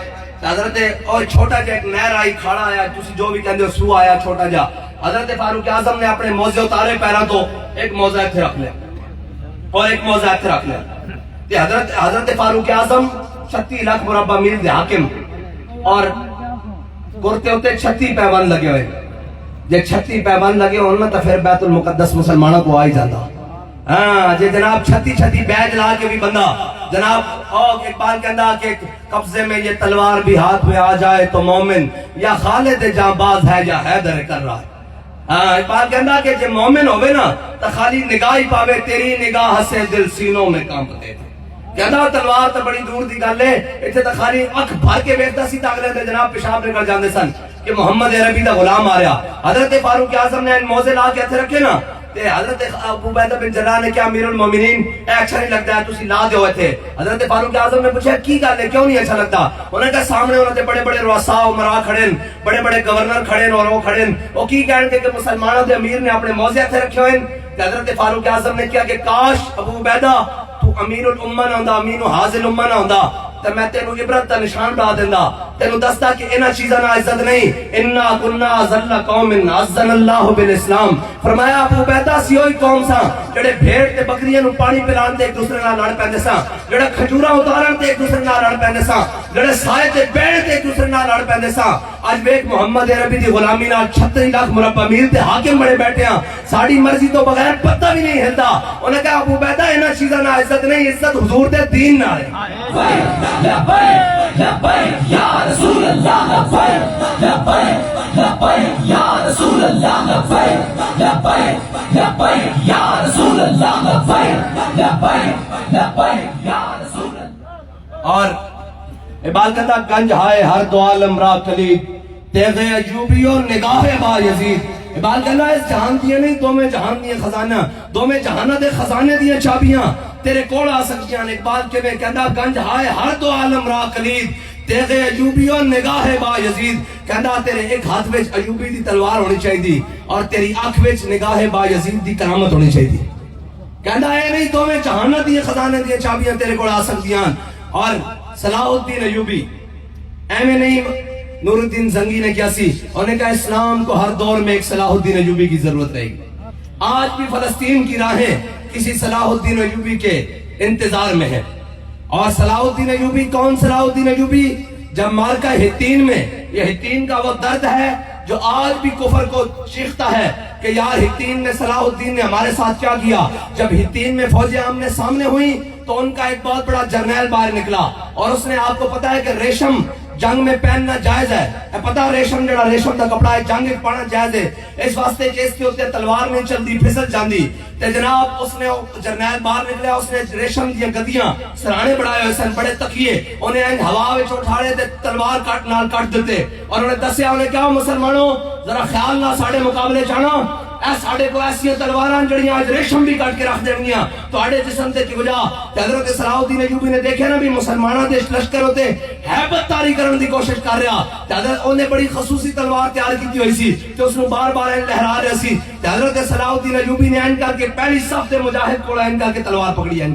حضرت اور چھوٹا جا ایک نہر آئی، کھاڑا آیا، تسی جو بھی کہندے ہو سو آیا چھوٹا جا. حضرت فاروق اعظم نے اپنے موزے اتارے پیراں تو ایک موزہ اتھے رکھ لیا اور ایک موزہ اتھے رکھ لیا. تے حضرت فاروق اعظم 36 لاکھ مربع میل دے حاکم اور کرتے ہوتے 36 پیوند لگے ہوئے. جے 36 پیوند لگے ہونا تو پھر بیت المقدس مسلمانوں کو آ ہی جاتا. ہاں جے جناب 36 بیج لا کے بھی بندہ جناب اقبال کہندا کہ قبضے میں یہ تلوار بھی ہاتھ میں آ جائے تو مومن یا خالد جاں باز ہے یا حیدر کر رہا ہے. ہاں اقبال کہندا کہ جے مومن ہوئے نا تو خالی نگاہ ہی پاوے، تیری نگاہ سے دل سینوں میں کانپتے تھے. کہندا تلوار تو بڑی دور دی گل ہے، ایتھے تو خالی اکھ بھر کے ویکھدا سی تے اگلے تے جناب پیشاب نکل جاندے سن کہ محمد عربی دا غلام آ رہا. حضرت فاروق اعظم نے موزے لا کے ہتھ رکھے نا تے حضرت ابو عبیدہ بن جراح نے کیا امیر المومنین اے اچھا نہیں لگتا ہے تسی لا دیو تھے. حضرت فاروق اعظم نے پوچھا کی گل ہے کیوں نہیں اچھا لگتا؟ انہوں نے کہا سامنے انہوں نے بڑے بڑے رؤساء عمراء کھڑے ہیں، بڑے بڑے گورنر کھڑے ہیں اور وہ کھڑے ہیں، وہ کی کہن گے کہ مسلمانوں دے امیر نے اپنے موزے ہتھ رکھے ہوئے ہیں. حضرت فاروق اعظم نے کیا کہ کاش ابو عبیدہ تو امیر الامہ نہ ہوندا، امین حاضر الامہ نہ ہوندا تے میں تینوں عبرت دا نشان ڈا دیندا، تینوں دستا کہ انہاں چیزاں نال عزت نہیں. انا کنا ذل قوم عزن اللہ بالاسلام. فرمایا ابو عبیدہ سی ہوئی قوم سا جڑے بھیڑ تے بکریاں نو پانی پلان تے ایک دوسرے نال لڑ پیندے سا، جڑے کھجوراں اتارن تے ایک دوسرے نال لڑ پیندے سا، جڑے سائے تے بیٹھ تے ایک دوسرے نال لڑ پیندے سا. اج ویکھ محمد عربی دی غلامی نال 36 لاکھ مربع میل تے حاکم بڑے بیٹھے ہیں، ساڈی مرضی تو بغیر پتہ بھی نہیں ہلدا. انہاں نے کہا ابو عبیدہ انہاں چیزاں نال عزت نہیں، عزت حضور دے دین نال ہے. لبیک لبیک یا رسول اللہ لبیک لبیک لبیک یا رسول اللہ لبیک لبیک لبیک یا رسول اللہ لبیک لبیک لبیک یا رسول اور اقبال کہتا گنج ہائے ہر دو عالم را کلید تیغ ایوبیو نگاہ با یزید. اقبال کہنا اس جہان دیئے نہیں دو میں جہان دیئے خزانہ دو میں جہانہ دے خزانے دیئے چابیاں تیرے کوڑ آ سکتیاں. اقبال کے میں کہنا گنج ہائے ہر دو عالم را کلید تیغ ایوبیو نگاہ با یزید. کہنا تیرے ایک ہاتھ وچ ایوبی دی تلوار ہونی چاہی دی اور تیری آنکھ وچ نگاہ با یزید دی کرامت ہونی چاہی دی. کہنا اے نہیں دو میں جہانہ دیئے خزانے دیئے چابیاں تیرے کوڑ آ سکتیاں. اور صلاح الدین ایوبی ایویں نہیں نور الدین زنگی نے کیا سی انہوں نے کہا اسلام کو ہر دور میں ایک صلاح الدین ایوبی کی ضرورت رہے گی. آج بھی فلسطین کی راہیں کسی صلاح الدین ایوبی کے انتظار میں ہے. اور صلاح الدین ایوبی کون صلاح الدین ایوبی؟ جب مارکہ ہتین میں یہ ہتین کا وہ درد ہے جو آج بھی کفر کو چیختا ہے کہ یار ہتین میں صلاح الدین نے ہمارے ساتھ کیا کیا. جب ہتین میں فوجیں آمنے سامنے ہوئی تو ان کا ایک بہت بڑا جرنیل باہر نکلا اور اس نے آپ کو پتا ہے کہ ریشم جنگ میں پہننا جائز ہے. پتا ریشم جڑا ریشم دا کپڑا ہے جنگ میں پہننا جائز ہے اس واسطے کہ اس کے ہوتے تلوار نہیں چلتی پھسل جاندی. تے جناب اس نے جرنیل باہر نکلیا اس نے ریشم دی گدیاں سرانے بڑھائے ہوئے سن بڑے تکیے انہیں ہوا وچ اٹھاڑے تے تلوار کٹ نال کٹ دیتے اور انہیں دسیا انہیں کہا مسلمانوں ذرا خیال نہ ساڈے مقابلے جانا اے ساڈے کو ایسی تلواراں جڑیاں اج ریشم بھی کٹ کے رکھ دینگیاں تواڈے جسم تے کی وجہ. تے حضرت صلاح الدین ایوبی نے دیکھا نا بھی مسلماناں دے لشکر ہوتے ہیبت طاری کرن دی کوشش کر رہا تے حضرت اونے بڑی خصوصی تلوار تیار کیتی ہوئی سی تے اس نو بار بار لہرا رہا سی. تے حضرت صلاح الدین ایوبی نے این کر کے پہلی صف دے مجاہد کول این کر کے تلوار پکڑی این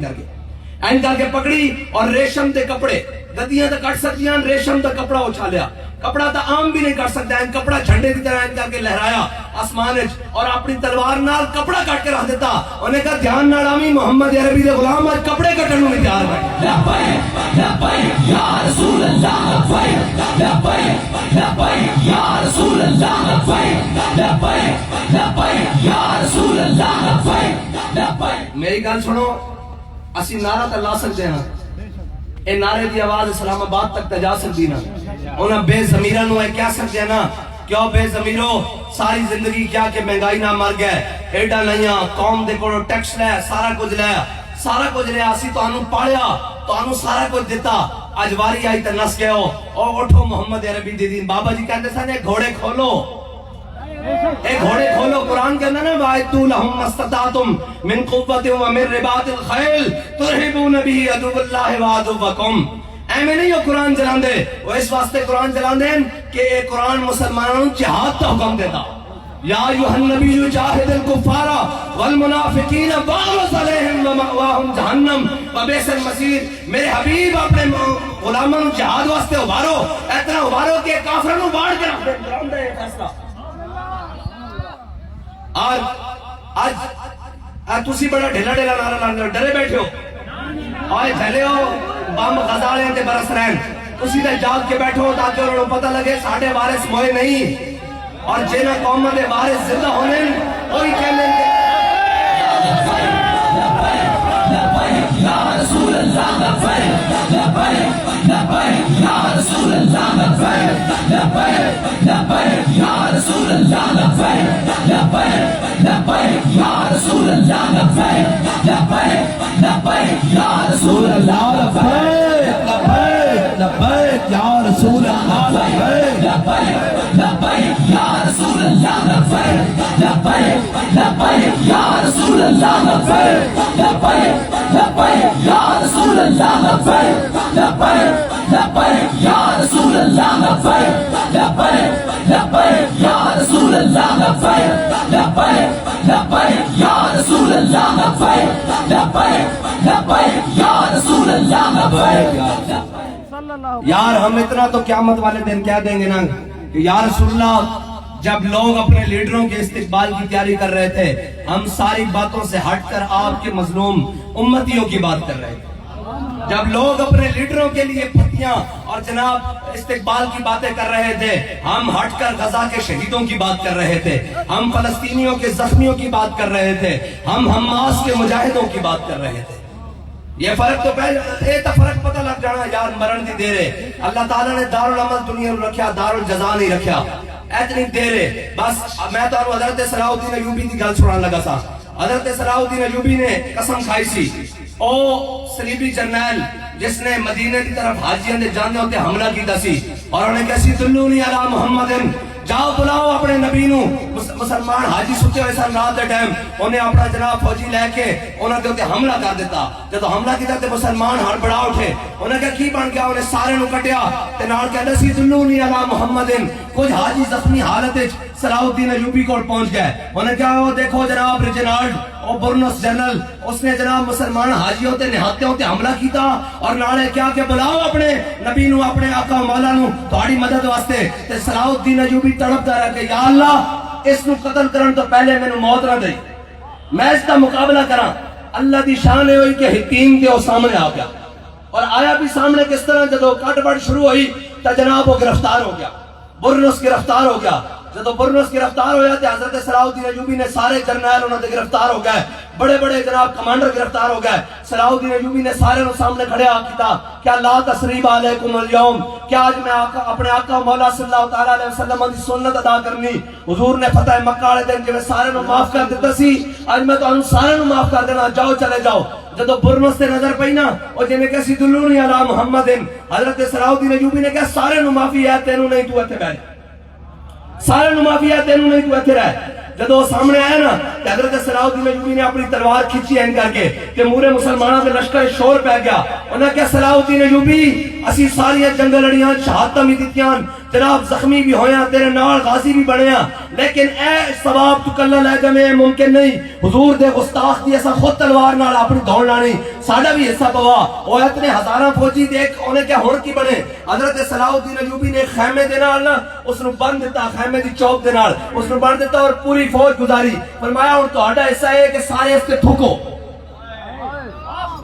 کر کے پکڑی اور ریشم دے کپڑے گدیاں تے کٹ سکتیاں ریشم دا کپڑا اچھالیا. کپڑا تا عام بھی نہیں کٹ سکتا ہے کپڑا جھنڈے کی طرح کر کے لہرایا آسمان اور اپنی تلوار نال کپڑا کٹ کے رکھ دیتا. انہوں نے کہا دھیان نال آمی محمد عربی دے غلام آج کپڑے کٹن نوں تیار بیٹھے. لبیک لبیک یا رسول اللہ لبیک لبیک لبیک یا رسول اللہ لبیک لبیک لبیک یا رسول اللہ لبیک لبیک. میری گل سنو اسی نعرہ تے لا سکتے ہیں اے نعرے دی آواز اسلام آباد تک تے جا سکتی نا. انہاں بے ضمیراں نوں اے کہہ سکتے ہیں نا کیوں بے ضمیرو ساری زندگی کیا کہ مہنگائی نہ مر گئے ایڈا نہیں قوم دے کولوں ٹیکس لے سارا کچھ لے اسی تانوں پالیا تانوں سارا کچھ دیتا اج واری آئی تے نس گئے او اٹھو محمد عربی دی دین. بابا جی کہتے سن اے گھوڑے کھولو اے گھوڑے کھولو. قرآن کے اندر نا وَاعِدُّوا لَهُم مَّا اسْتَطَعْتُم مِّن قُوَّةٍ وَمِن رِّبَاطِ الْخَيْلِ تُرْهِبُونَ بِهِ عَدُوَّ اللَّهِ وَعَدُوَّكُمْ. ایمیں نہیں وہ قرآن جلان دے وہ اس واسطے قرآن جلان دیں کہ اے قرآن مسلمانوں جہاد کا حکم دیتا. یا ایھا النبی جاہد الکفار والمنافقین واغلظ علیہم ومأواہم جہنم وبئس المصیر. میرے حبیب اپنے غلاموں جہاد واسطے ابھارو اتنا ابھارو کہ کافروں کو باڑ کے رکھ دیں. قرآن دے فیصلہ آج تسی بڑا ڈھیلا نعرہ لاندے ڈرے بیٹھے ہو آئے تھیلے ہو بم غزالیاں تے برس رہن تسی تے جاگ کے بیٹھو تاکہ انہوں نے پتہ لگے ساڑھے وارث موئے نہیں اور جنہ قومہ دے وارث زندہ ہونے وہی کہنے لبیک یا رسول اللہ لبیک لبیک لبیک یا رسول اللہ لبیک لبیک لبیک یا رسول اللہ لبیک لبیک لبیک یا رسول اللہ لبیک لبیک لبیک یا رسول اللہ لبیک لبیک لبیک یا رسول اللہ لبیک لبیک لبیک یا رسول اللہ لبیک لبیک لبیک یا رسول اللہ لبیک لبیک لبیک یا رسول اللہ لبیک لبیک لبیک یا رسول اللہ لبیک لبیک لبیک یا رسول اللہ لبیک لبیک لبیک یا رسول اللہ لبیک لبیک لبیک یا رسول اللہ لبیک. یار ہم اتنا تو قیامت والے دن کہہ دیں گے نا کہ یا رسول اللہ جب لوگ اپنے لیڈروں کے استقبال کی تیاری کر رہے تھے ہم ساری باتوں سے ہٹ کر آپ کے مظلوم امتیوں کی بات کر رہے تھے. جب لوگ اپنے لیڈروں کے لیے پھتیاں اور جناب استقبال کی باتیں کر رہے تھے ہم ہٹ کر غزہ کے شہیدوں کی بات کر رہے تھے ہم فلسطینیوں کے زخمیوں کی بات کر رہے تھے ہم حماس کے مجاہدوں کی بات کر رہے تھے. یہ فرق تو پہلے اے تا فرق پتہ لگ جانا یار مرن دی دیرے اللہ تعالیٰ نے دارالعمل دنیا میں رکھیا دارالجزا نہیں رکھیا اتنی دیرے. بس میں تو حضرت صلاح الدین ایوبی کی گل سنان لگا سا. حضرت صلاح الدین ایوبی نے قسم کھائی سی او صلیبی جرنیل جس نے مدینے کی طرف حاجیاں دے جانے ہوتے حملہ کیتا سی اور انہیں کہا سی دلونی علی محمد، جاؤ بلاؤ اپنے نبی نو۔ مسلمان حاجی ستے ہوئے سن رات دے ٹائم، انہیں اپنا جناب فوجی لے کے انہوں نے حملہ کر دیتا۔ جب حملہ کیتا تے مسلمان ہڑبڑا اٹھے، انہیں کہا کی بن گیا، انہیں سارے نو کٹیا تے نال کہندا سی دلونی علی محمد۔ کچھ حاجی زخمی حالت وچ صلاح الدین ایوبی کو پہنچ گئے، انہیں کہا وہ دیکھو جناب ریجنالڈ اور برنس جنرل، اس نے جناب مسلمان حاجیوں تے نہاتے ہوتے حملہ کیتا اور نالے کیا کہ بلاؤ اپنے نبی نو، اپنے آقا مولا نو تہاڈی مدد واسطے۔ تے صلاح الدین ایوبی تڑپدا رہا کہ یا اللہ اس نو قتل کرن تو پہلے مینوں موت نہ دئی، میں اس کا مقابلہ کراں۔ اللہ دی شان ہوئی کہ حکیم کے وہ سامنے آ گیا، اور آیا بھی سامنے کس طرح جدو کٹ بٹ شروع ہوئی تو جناب وہ گرفتار ہو گیا، برنس گرفتار ہو گیا۔ جدو برنس گرفتار ہویا تو حضرت صلاح الدین ایوبی نے سارے جرنیل انہوں نے گرفتار ہو گئے، بڑے بڑے جناب کمانڈر گرفتار ہو گئے۔ صلاح الدین ایوبی نے سارے نو سامنے کھڑے کیتا، کیا لا تسریب علیکم اليوم، کیا آج میں اپنے آقا مولا صلی اللہ تعالیٰ علیہ وسلم کی سنت ادا کرنی۔ حضور نے فتح مکہ والے دن جو سارے نو معاف کر دیتا سی، آج میں تو سارے نو معاف کر دینا، جاؤ چلے جاؤ۔ جدو برنس سے نظر پئی نا، اور جنہیں کہا سی دلونی علی محمد، حضرت صلاح الدین ایوبی نے کہا سارے نو معافی ہے، تینوں نہیں تو ایتھے بیٹھ، سارے نو معافی ہے، تینوں نہیں تو ایتھے رہ۔ جدو سامنے آیا نا کہ حضرت صلاح الدین ایوبی نے اپنی تلوار کھچی این کر کے کہ مورے مسلمانوں کے لشکر شور پہ گیا، انہوں نے کہا صلاح الدین ایوبی اسی ساریاں جنگ لڑیاں، شہادتاں بھی دتیاں، جناب زخمی بھی ہویاں، تیرے نال غازی بھی بنیاں، لیکن اے ثواب تو کلا لے جمے ممکن نہیں۔ حضور دے گستاخ دی ایسا خود تلوار نال اپنی دوڑ لانی، ساڈا بھی حصہ پوا۔ او اتنے ہزاراں فوجی دیکھ انہیں کیا ہن کی بنے۔ حضرت صلاح الدین ایوبی نے خیمے دے نال نا اس نو بند دیتا، خیمے دی چوک دے نال اس نو بند دیتا اور پوری فوج گزاری۔ فرمایا ہن تہاڈا حصہ ہے کہ سارے اس تے تھوکو۔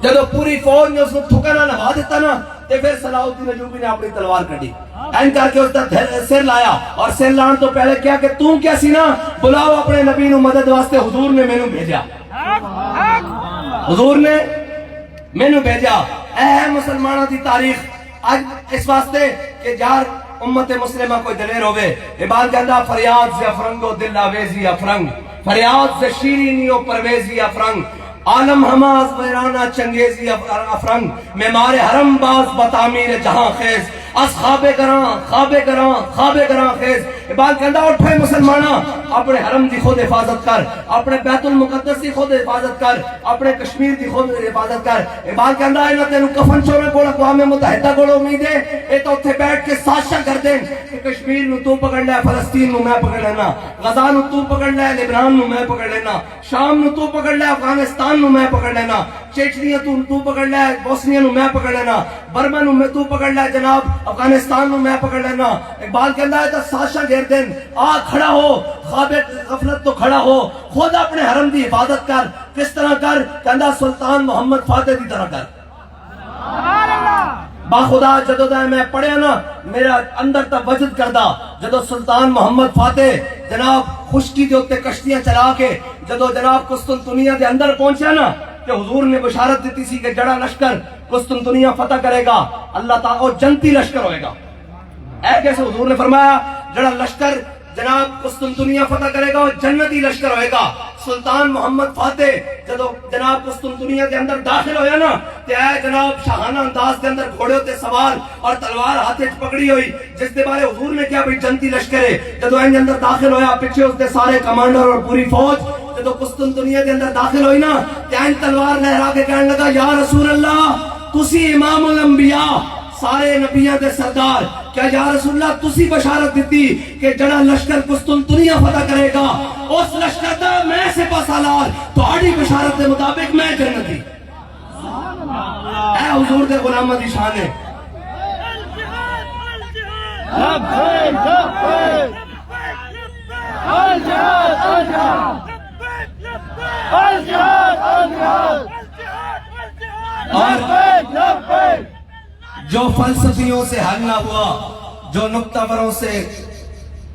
جدو پوری فوج نے اس نو تھوکا نہ لگا دیتا نا تے پھر صلاح الدین ایوبی نے اپنی تلوار کٹی، این کر کے اس کا سر لایا، اور سر لان تو پہلے کیا کہ تم کیا سی نا، بلاؤ اپنے نبی نو مدد واسطے، حضور نے مینوں بھیجا، حضور نے مینوں بھیجا۔ اے ہے مسلمانوں دی تاریخ آج اس واسطے کہ یار امت مسلمہ کوئی دلیر ہوئے۔ اقبال کہتا فریاد سے افرنگ و دل آویزی افرنگ، فریاد سے شیرینی و پرویزی افرنگ، عالم ہماز ویرانہ چنگیزی افرنگ، معمار حرم باز بتعمیر جہاں خیز، اس خواب گراں خیز۔ اقبال کہتا اٹھے مسلمانہ اپنے حرم دی خود حفاظت کر، اپنے بیت المقدس دی خود حفاظت کر، اپنے کشمیر دی خود حفاظت کر۔ اقبال کہتا ہے نا تینوں کفن چورے کو اقوام متحدہ کو امید ہے، اے تو اتھے بیٹھ کے سازشاں کر دیں کہ کشمیر نو تو پکڑ لے، فلسطین نو میں پکڑ لینا، غزہ نو تو پکڑ لے، لبنان نو میں پکڑ لینا، شام نو تو پکڑ لے، افغانستان نو میں پکڑ لینا، چیچنیا تو پکڑ لے، بوسنیا نو میں پکڑ لینا، برما نو میں تو پکڑ لے جناب، افغانستان نو میں پکڑ لینا۔ اقبال کہتا ہے تو سازشاں گھیر دیں، آ کھڑا ہو، خواب غفلت تو کھڑا ہو، خود اپنے حرم دی حفاظت کر۔ کس طرح کر؟ کہتا سلطان محمد فاتح دی طرح کر۔ باخدا جدو دا میں پڑھیا نا میرا اندر تا وجد کردہ، جدو سلطان محمد فاتح جناب خشکی دے ہوتے کشتیاں چلا کے جدو جناب قسطنطنیہ دے اندر پہنچا نا کہ حضور نے بشارت دیتی سی کہ جڑا لشکر قسطنطنیہ فتح کرے گا اللہ تعالیٰ جنتی لشکر ہوئے گا۔ اے کیسے حضور نے فرمایا جڑا لشکر جناب قسطنطنیہ فتح کرے گا وہ جنتی لشکر ہوئے گا۔ سلطان محمد فاتح جدو جناب قسطنطنیہ کے اندر داخل ہویا نا تے اے جناب شاہانہ انداز کے اندر گھوڑے ہوتے سوار اور تلوار ہاتھے پکڑی ہوئی، جس کے بارے حضور نے کیا بھئی جنتی لشکر ہے۔ جدو این اندر داخل ہویا پیچھے اس دے سارے کمانڈر اور پوری فوج جدو قسطنطنیہ کے اندر داخل ہوئی نا تے این تلوار لہرا کے کہنے لگا یا رسول اللہ تسی امام الانبیاء، سارے نبیوں دے سردار، کیا یا رسول اللہ تسی بشارت دیتی کہ جڑا لشکر قسطنطنیہ فتح کرے گا اس لشکر دا میں سپہ سالار، تہاڈی بشارت کے مطابق میں جنتی۔ اے حضور دے غلاماں دی شان ہے۔ اور جو فلسفیوں سے حل نہ ہوا، جو نکتہ وروں سے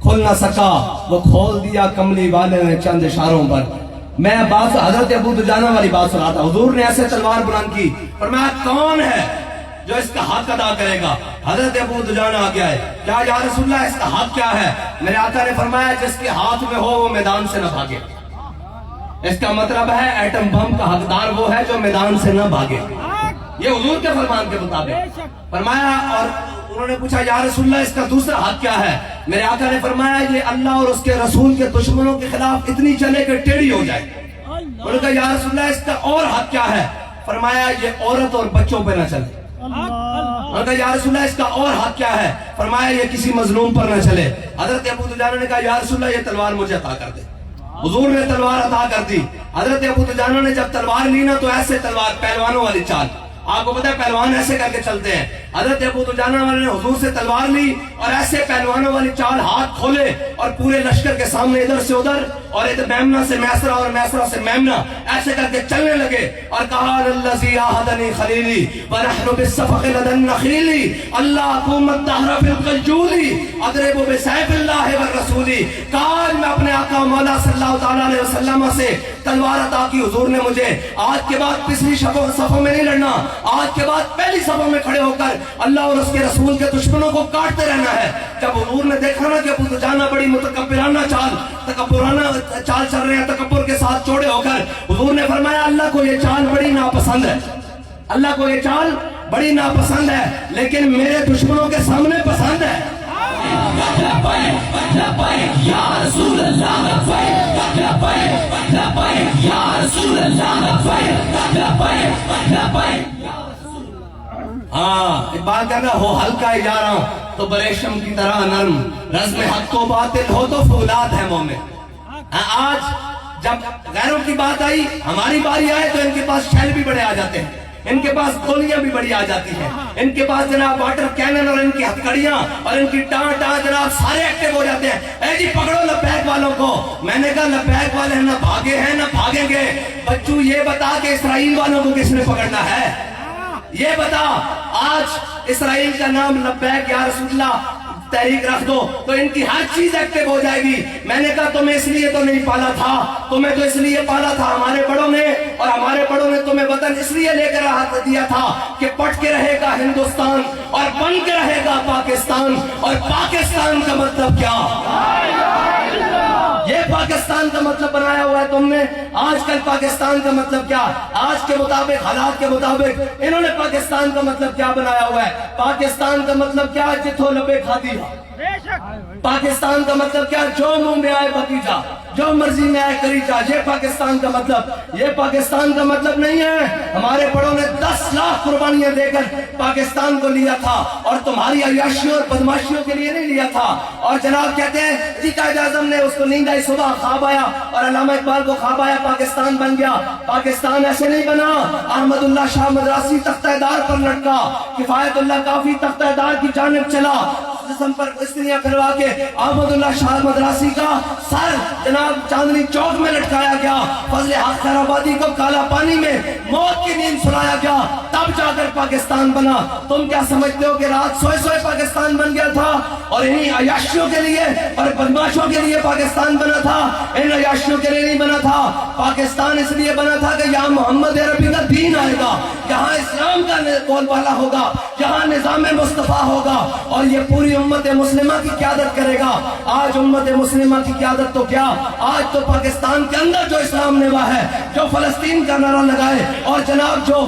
کھل نہ سکا، وہ کھول دیا کملی والے نے چند اشاروں پر۔ میں بات حضرت ابو دجانہ والی بات سنا تھا، حضور نے ایسے تلوار بلند کی، فرمایا کون ہے جو اس کا حق ادا کرے گا؟ حضرت ابو دجانہ آ گیا ہے، کیا یا رسول اللہ اس کا حق کیا ہے؟ میرے آقا نے فرمایا جس کے ہاتھ میں ہو وہ میدان سے نہ بھاگے۔ اس کا مطلب ہے ایٹم بم کا حقدار وہ ہے جو میدان سے نہ بھاگے۔ یہ حضور کے فرمان کے مطابق فرمایا. اور انہوں نے پوچھا یا رسول اللہ اس کا دوسرا حق کیا ہے؟ میرے آقا نے فرمایا یہ اللہ اور اس کے رسول کے دشمنوں کے خلاف اتنی چلے کہ ٹیڑھی ہو جائے. انہوں نے کہا یا رسول اللہ اس کا اور حق کیا ہے؟ فرمایا یہ عورت اور بچوں پہ نہ چلے. انہوں نے کہا یا رسول اللہ اس کا اور حق کیا ہے؟ فرمایا یہ کسی مظلوم پر نہ چلے. حضرت ابو دجانہ نے کہا یا رسول اللہ یہ تلوار مجھے عطا کر دے. حضور نے تلوار عطا کر دی. حضرت ابو دجانہ نے جب تلوار لی نا تو ایسے تلوار پہلوانوں والی چال, آپ کو پتا ہے پہلوان ایسے کر کے چلتے ہیں. حضرت ابو دجانہ والے نے حضور سے تلوار لی اور ایسے پہلوانوں والی چال, ہاتھ کھولے اور پورے لشکر کے سامنے ادھر سے ادھر اور ادھر میمنہ سے میسرہ اور میسرہ سے میمنہ ایسے کر کے چلنے لگے. اور کہا الذی عاہدنی خلیلی ونحن بالصفق لدى النخیل اللہ اقوم الدہر بالقجول اضرب بسیف اللہ والرسول. کاج میں اپنے آقا مولا صلی اللہ تعالیٰ علیہ وسلم سے تلوار عطا کی. حضور نے مجھے آج کے بعد پچھلی صفوں میں نہیں لڑنا, آج کے بعد پہلی صفوں میں کھڑے ہو کر اللہ اور اس کے رسول کے دشمنوں کو کاٹتے رہنا ہے. جب حضور نے دیکھا نا کہ ابو دجانہ بڑی متکبرانہ تکبرانہ چال چل رہے ہیں, تکبر کے ساتھ چوڑے ہو کر, حضور نے فرمایا اللہ کو یہ چال بڑی ناپسند ہے, اللہ کو یہ چال بڑی ناپسند ہے, لیکن میرے دشمنوں کے سامنے پسند ہے. لبیک لبیک یا رسول اللہ لبیک لبیک لبیک یا رسول اللہ لبیک لبیک لبیک. ہاں اقبال کہنا ہو ہلکا ہی جا رہا ہوں تو بریشم کی طرح نرم, رزم حق و باطل ہو تو فولاد ہے مومن. آج جب غیروں کی بات آئی, ہماری باری آئے تو ان کے پاس شیل بھی بڑے آ جاتے ہیں, ان کے پاس گولیاں بھی بڑی آ جاتی ہیں, ان کے پاس جناب واٹر کینن اور ان کی ہتھکڑیاں اور ان کی ٹان جناب سارے ایکٹیو ہو جاتے ہیں. اے جی پکڑو لبیک والوں کو. میں نے کہا لبیک والے نہ بھاگے ہیں نہ بھاگیں گے. بچوں یہ بتا کہ اسرائیل والوں کو کس نے پکڑنا ہے, یہ بتا. آج اسرائیل کا نام لبیک یا رسول اللہ تحریک رکھ دو تو ان کی ہر چیز ایکٹیو ہو جائے گی. میں نے کہا تمہیں اس لیے تو نہیں پالا تھا, تمہیں تو اس لیے پالا تھا ہمارے بڑوں نے, اور ہمارے بڑوں نے تمہیں وطن اس لیے لے کر ہاتھ دیا تھا کہ پٹ کے رہے گا ہندوستان اور بن کے رہے گا پاکستان. اور پاکستان کا مطلب کیا, یہ پاکستان کا مطلب بنایا ہوا ہے تم نے. آج کل پاکستان کا مطلب کیا, آج کے مطابق حالات کے مطابق انہوں نے پاکستان کا مطلب کیا بنایا ہوا ہے. پاکستان کا مطلب کیا, جتھو لبے کھادی. پاکستان کا مطلب کیا, جو منہ میں آئے بکی جا, جو مرضی میں آئے کری جا. یہ پاکستان کا مطلب, یہ پاکستان کا مطلب نہیں ہے. ہمارے بڑوں نے 10 لاکھ قربانیاں دے کر پاکستان کو لیا تھا, اور تمہاری عیاشیوں اور بدماشیوں کے لیے نہیں لیا تھا. اور جناب کہتے ہیں جی قائد اعظم نے اس کو نیند آئی, صبح خواب آیا, اور علامہ اقبال کو خواب آیا پاکستان بن گیا. پاکستان ایسے نہیں بنا. احمد اللہ شاہ مدراسی تختہ دار پر لٹکا, کفایت اللہ کافی تختہ دار کی جانب چلا, جسم پر استریاں کروا کے احمد اللہ شاہ مدراسی کا سر جناب چاندنی چوک میں لٹکایا گیا. فضل حق خیر آبادی کو کالا پانی میں موت کی نیند سلایا گیا, تب جا کر پاکستان بنا. تم کیا سمجھتے ہو کہ رات سوئے سوئے پاکستان بن گیا تھا, اور انہی عیاشیوں کے لیے اور بدماشوں کے لیے پاکستان بنا تھا, ان عیاشیوں کے لیے نہیں بنا تھا. پاکستان اس لیے بنا تھا کہ یہاں محمد عربی کا دین آئے گا, یہاں اسلام کا بول بالا ہوگا, یہاں نظام مصطفیٰ ہوگا, اور یہ پوری امت مسلمہ کی قیادت کرے گا. آج امت مسلمہ کی قیادت تو کیا, آج تو پاکستان کے اندر جو اسلام نوا ہے, جو فلسطین کا نعرہ لگائے, اور جناب جو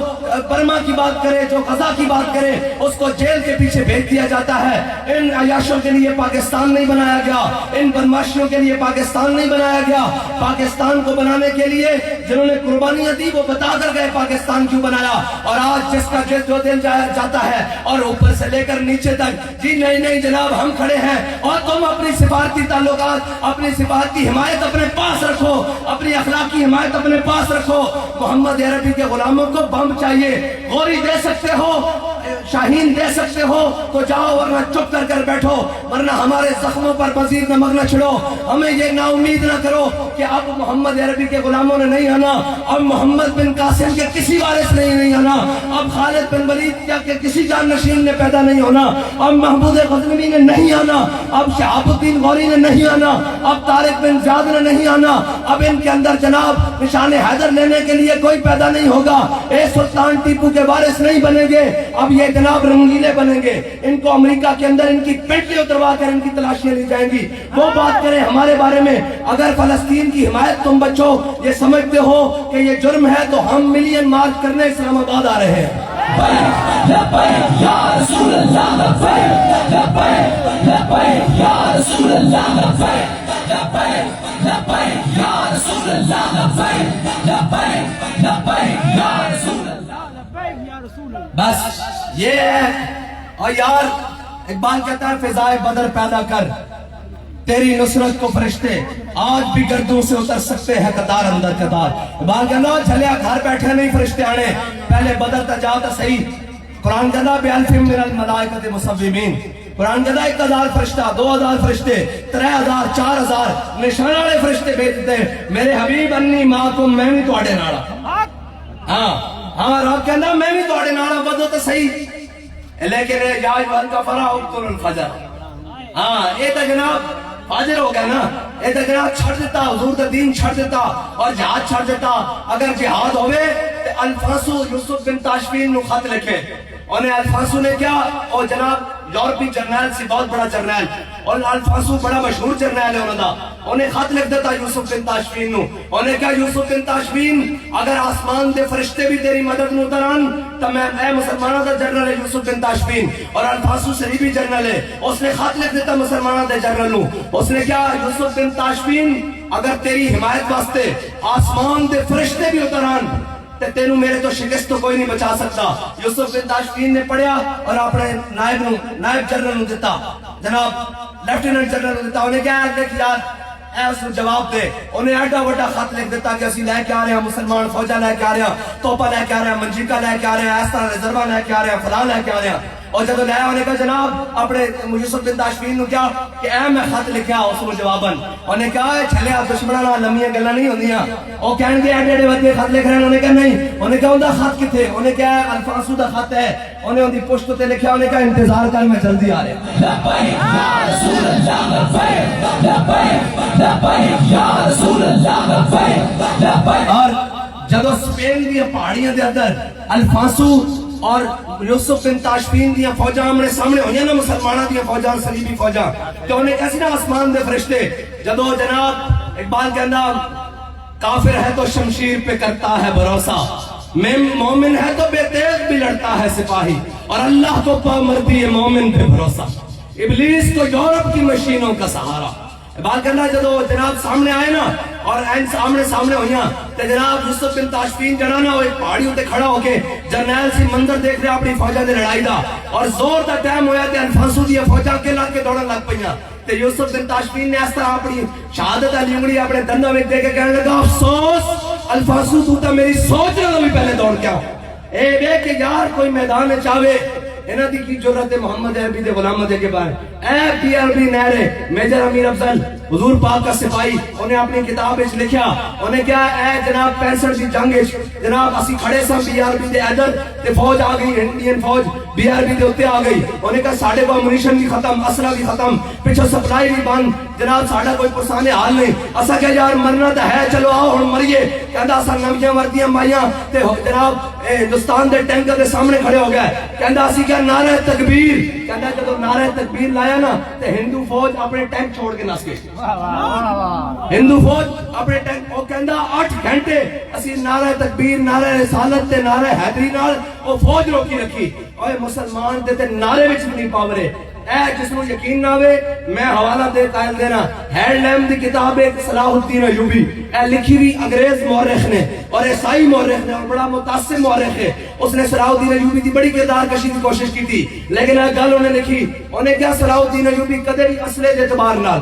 برما کی بات کرے, جو غزہ کی بات کرے, اس کو جیل کے پیچھے بھیج دیا جاتا ہے. ان عیاشوں کے لیے پاکستان نہیں بنایا گیا, ان بدماشیوں کے لیے پاکستان نہیں بنایا گیا. پاکستان کو بنانے کے لیے جنہوں نے قربانیاں دی وہ بتا کر گئے پاکستان کیوں بنایا. اور آج جس کا جو دل جاتا ہے, اور اوپر سے لے کر نیچے تک, جی نہیں نہیں جناب ہم کھڑے ہیں, اور تم اپنی سفارتی تعلقات, اپنی سفارتی حمایت اپنے پاس رکھو, اپنی اخلاقی حمایت اپنے پاس رکھو. محمد عربی کے غلاموں کو بم چاہیے, غوری دے سکتے ہو, شاہین دے سکتے ہو تو جاؤ, ورنہ چپ کر کر بیٹھو, ورنہ ہمارے زخموں پر مزید نمک نہ چھڑو. ہمیں یہ نا امید نہ کرو کہ اب محمد عربی کے غلاموں نے نہیں آنا, اب محمد بن قاسم کے کسی وارث نے نہیں آنا, اب خالد بن ولید کے کسی جان نشین نے پیدا نہیں ہونا, اب محمود غزنوی نے نہیں آنا, اب شہاب الدین غوری نے نہیں آنا, اب طارق بن زیاد نے نہیں آنا, اب ان کے اندر جناب نشان حیدر لینے کے لیے کوئی پیدا نہیں ہوگا. اے سلطان ٹیپو کے وارث نہیں بنیں گے, اب یہ جناب رنگیلے بنیں گے. ان کو امریکہ کے اندر ان کی پینٹیں اتروا کر ان کی تلاشیاں لی جائیں گی. وہ بات کریں ہمارے بارے میں. اگر فلسطین کی حمایت تم بچوں یہ سمجھتے ہو کہ یہ جرم ہے, تو ہم ملین مارچ کرنے اسلام آباد آ رہے ہیں. لبیک یا رسول اللہ لبیک لبیک لبیک یا رسول اللہ لبیک لبیک لبیک یا رسول اللہ لبیک لبیک لبیک یا رسول اللہ. بس یہ ہے. اور یار اقبال کہتا ہے فضائے بدر پیدا کر تیری نصرت کو فرشتے آج بھی گردوں سے اتر سکتے ہیں قطار اندر قطار. اقبال کہنا چلیا گھر بیٹھے نہیں فرشتے آنے پہلے بدر تا جاؤ تا صحیح. قرآن کہنا بِأَلْفٍ مِّنَ الْمَلَائِكَةِ مُصَوِّمِينَ. قرآن کہنا 1000 فرشتہ 2000 فرشتے 3000 4000 نشان والے فرشتے بھیجتے میرے حبیب انی معکم میں بھی تواڈے نال. ہاں رب کہنا میں بھی تواڈے نال بدو تے صحیح لیکن یا ایھا الکفار اقتلوا الفجر. ہاں یہ تو جناب فاجر ہو گیا نا. یہ تو جناب چھڑ دیتا حضور کا دین چھڑ دیتا اور جہاد چھڑ دیتا. اگر جہاد ہوئے تو الفاسو یوسف بن تاشفین نو خط لکھے. انہیں الفاسو نے کیا اور جناب یورپی جرنیل سی بہت بڑا جرنیل اور الفاسو بڑا مشہور جرنیل ہے انہوں دا. انہیں خط لکھ دیتا یوسف بن تاشفین نو. انہیں کہا یوسف بن تاشفین اگر آسمان دے فرشتے بھی تیری مدد نو اتران تو میں اے مسلمانہ دا جرنل ہے یوسف بن تاشفین. اور الفاسو صلیبی جرنل ہے. اس نے خط لکھ دیتا مسلمانہ دے جرنل نو. اس نے کہا یوسف بن تاشفین اگر تیری حمایت واسطے آسمان دے فرشتے بھی اتران تینوں میرے تو شکست تو کوئی نہیں بچا سکتا. یوسف بن تاشفین نے پڑھیا اور اپنے نائب جنرل نو دیتا جناب لیفٹیننٹ جنرل نو دیتا. انہیں کہا دیکھ یار اے اس کو جواب دے. انہیں ایڈا وڈا خط لکھ دیتا کہ اسی لے کے آ رہے ہیں مسلمان فوجا لے کے آ رہے ہیں توپا لے کے آ رہے ہیں منجیکا لے کے آ رہے ہیں اس طرح ریزروا لے کے آ رہے ہیں فلاں لے کے آ رہے ہیں. اور جب لے آنے کا جناب اپنے یوسف بن تاشفین نو کیا کہ اے میں خط لکھیا اس کو جواباً. انہیں کہا چھلے آپ دشمنوں نال لمیاں گلاں نہیں ہوندیاں. او کہن گے ایڈے ایڈے ودے خط لکھ رہے ہیں. انہیں کہا نہیں. انہیں کہا اوندا خط کتے. انہیں کہا الفاسو دا خط ہے. انہیں اون دی پشت تے لکھیا. انہیں کہا انتظار کر میں جلدی آ رہا. لبیک یا رسول اللہ لبیک لبیک لبیک یا رسول اللہ لبیک لبیک. اور جب اسپین دی پہاڑیاں دے اندر الفاسو اور یوسف بن تاشفین دیا فوجاں ہمارے سامنے ہوئیں نا مسلمانہ دیا فوجاں صلیبی فوجاں تو انہیں کیسی نا آسمان دے فرشتے جدو جناب اقبال کہنا کافر ہے تو شمشیر پہ کرتا ہے بھروسہ مومن ہے تو بے تیغ بھی لڑتا ہے سپاہی اور اللہ کو پامردی ہے مومن پہ بھروسہ ابلیس کو یورپ کی مشینوں کا سہارا. بات کرنا جدو جناب سامنے آئے نا اور سامنے ہوئیاں تو جناب یوسف بن تاشفین جنانا وہ ایک پہاڑی ہوتے کھڑا ہو کے جرنیل سی منظر دیکھ رہے اپنی فوجہ دے لڑائی دا اور زور دا ٹائم ہویا تے الفاسو دیا فوجہ کے لگ کے دوڑن لگ پئیاں. تے یوسف بن تاشفین نے اس طرح اپنی شہادت علی انگلی اپنے دندوں میں دے کے کہنے لگا افسوس الفاسو تو تا میری سوچ نہ بھی پہلے دوڑ کے آؤ. اے بے کہ یار کوئی میدان میں چاہے انہاں دی کی جرات محمد عربی دے غلام دے کے بارے اے پی عربی نہرے میجر امیر افضل حضور پاک کا سپاہی انہیں اپنی کتاب وچ لکھیا. انہیں کیا اے جناب 65 دی جنگ وچ جناب اسی کھڑے سا پی عربی دے ادھر تے فوج آ گئی انڈین فوج بی عربی دے اوتے آ گئی. انہیں کہا ساڈے کو امونیشن بھی ختم اسلحہ بھی ختم پیچھے سپلائی بھی بند جناب ساڈا کوئی پرسانے حال نہیں. اسا کہ یار مرنا تے ہے چلو آؤ ہن مریے. کہندا اسا نویاں وردیاں مائیاں تے جناب ہندوستان دے ٹینکر دے سامنے کھڑے ہو گئے. کہندا اسی کہ نعرہ تکبیر. کہندا جدوں نعرہ تکبیر لایا نا تے ہندو فوج اپنے ٹینک چھوڑ کے نس گئی. ہندو فوج اپنے ٹینک او کہندا 8 گھنٹے اسی نعرہ تکبیر نعرہ رسالت تے نعرہ حیدری نال او فوج روکی رکھی. اوے مسلمان تے نعرے وچ بھی نہیں پاورے. اے جس نو یقین نہ ہوئے میں حوالہ دے قائل دینا ہیڈ لیم دی کتاب ہے صلاح الدین ایوبی اے لکھی بھی انگریز مورخ نے اور عیسائی مورخ نے اور بڑا متاثر مورخ ہے. اس نے صلاح الدین ایوبی دی بڑی کردار کشی کی کوشش کی تھی لیکن اے گل انہیں لکھی انہیں کیا صلاح الدین ایوبی کدے بھی اسلحے دے اعتبار نال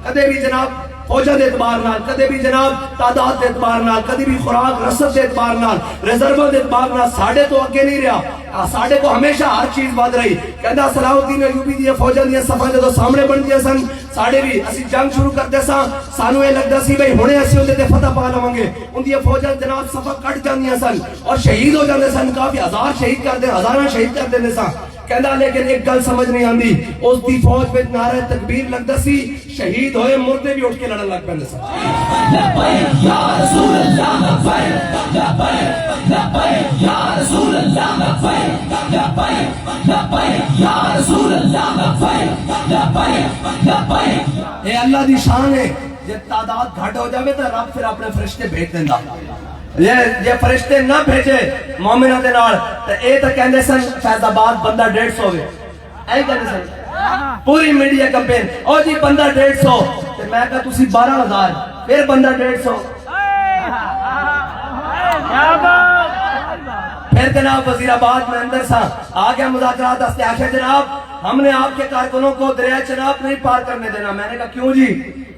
کدے بھی جناب فوجہ دے اعتبار نال کدے بھی جناب تعداد دے اعتبار نال کدے بھی خوراک رسد دے اعتبار نال ریزرو دے اعتبار نال ساڑھے تو اگے نہیں رہا. ساڑھے کو ہمیشہ ہر چیز بات رہی. کہندا صلاح الدین ایوبی دی فوجاں دی صفاں جدوں سامنے بن گیا سن ساڑھے بھی اسی جنگ شروع کرتے ساں سانو اے لگدا سی بھئی ہنے اسی اودے تے فتح پا لواں گے. ان دی فوجاں جناب صفاں کٹ جاندیاں سن اور شہید ہو جاندے سن. کافی ہزار شہید کر دے ہزاراں شہید کر دیندے سن. کہندا لیکن ایک گل سمجھ نہیں آندی اس دی فوج وچ نعرہ تکبیر لگدا سی شہید ہوئے مردے بھی اٹھ کے لڑن لگ پیندے سن. لبیک یا رسول اللہ لبیک لبیک لبیک یا رسول اللہ لبیک لبیک لبیک یا رسول اللہ لبیک لبیک لبیک. اے اللہ دی شان ہے جب تعداد گھٹ ہو جاوے تو رب پھر اپنے فرشتے بھیج دیندا. یہ فرشتے نہ بھیجے مومنوں دے نال تے اے تے کہندے سن فیض آباد بندہ 150 ہوے اے کہندے سن پوری میڈیا کمپین او جی بندہ 150 تے میں کہا تسی 12000 پھر بندہ 150 پھر جناب وزیر آباد میں اندر سا آ گیا مذاکرات واسطے آخر جناب ہم نے آپ کے کارکنوں کو دریائے چناب نہیں پار کرنے دینا میں نے کہا کیوں جی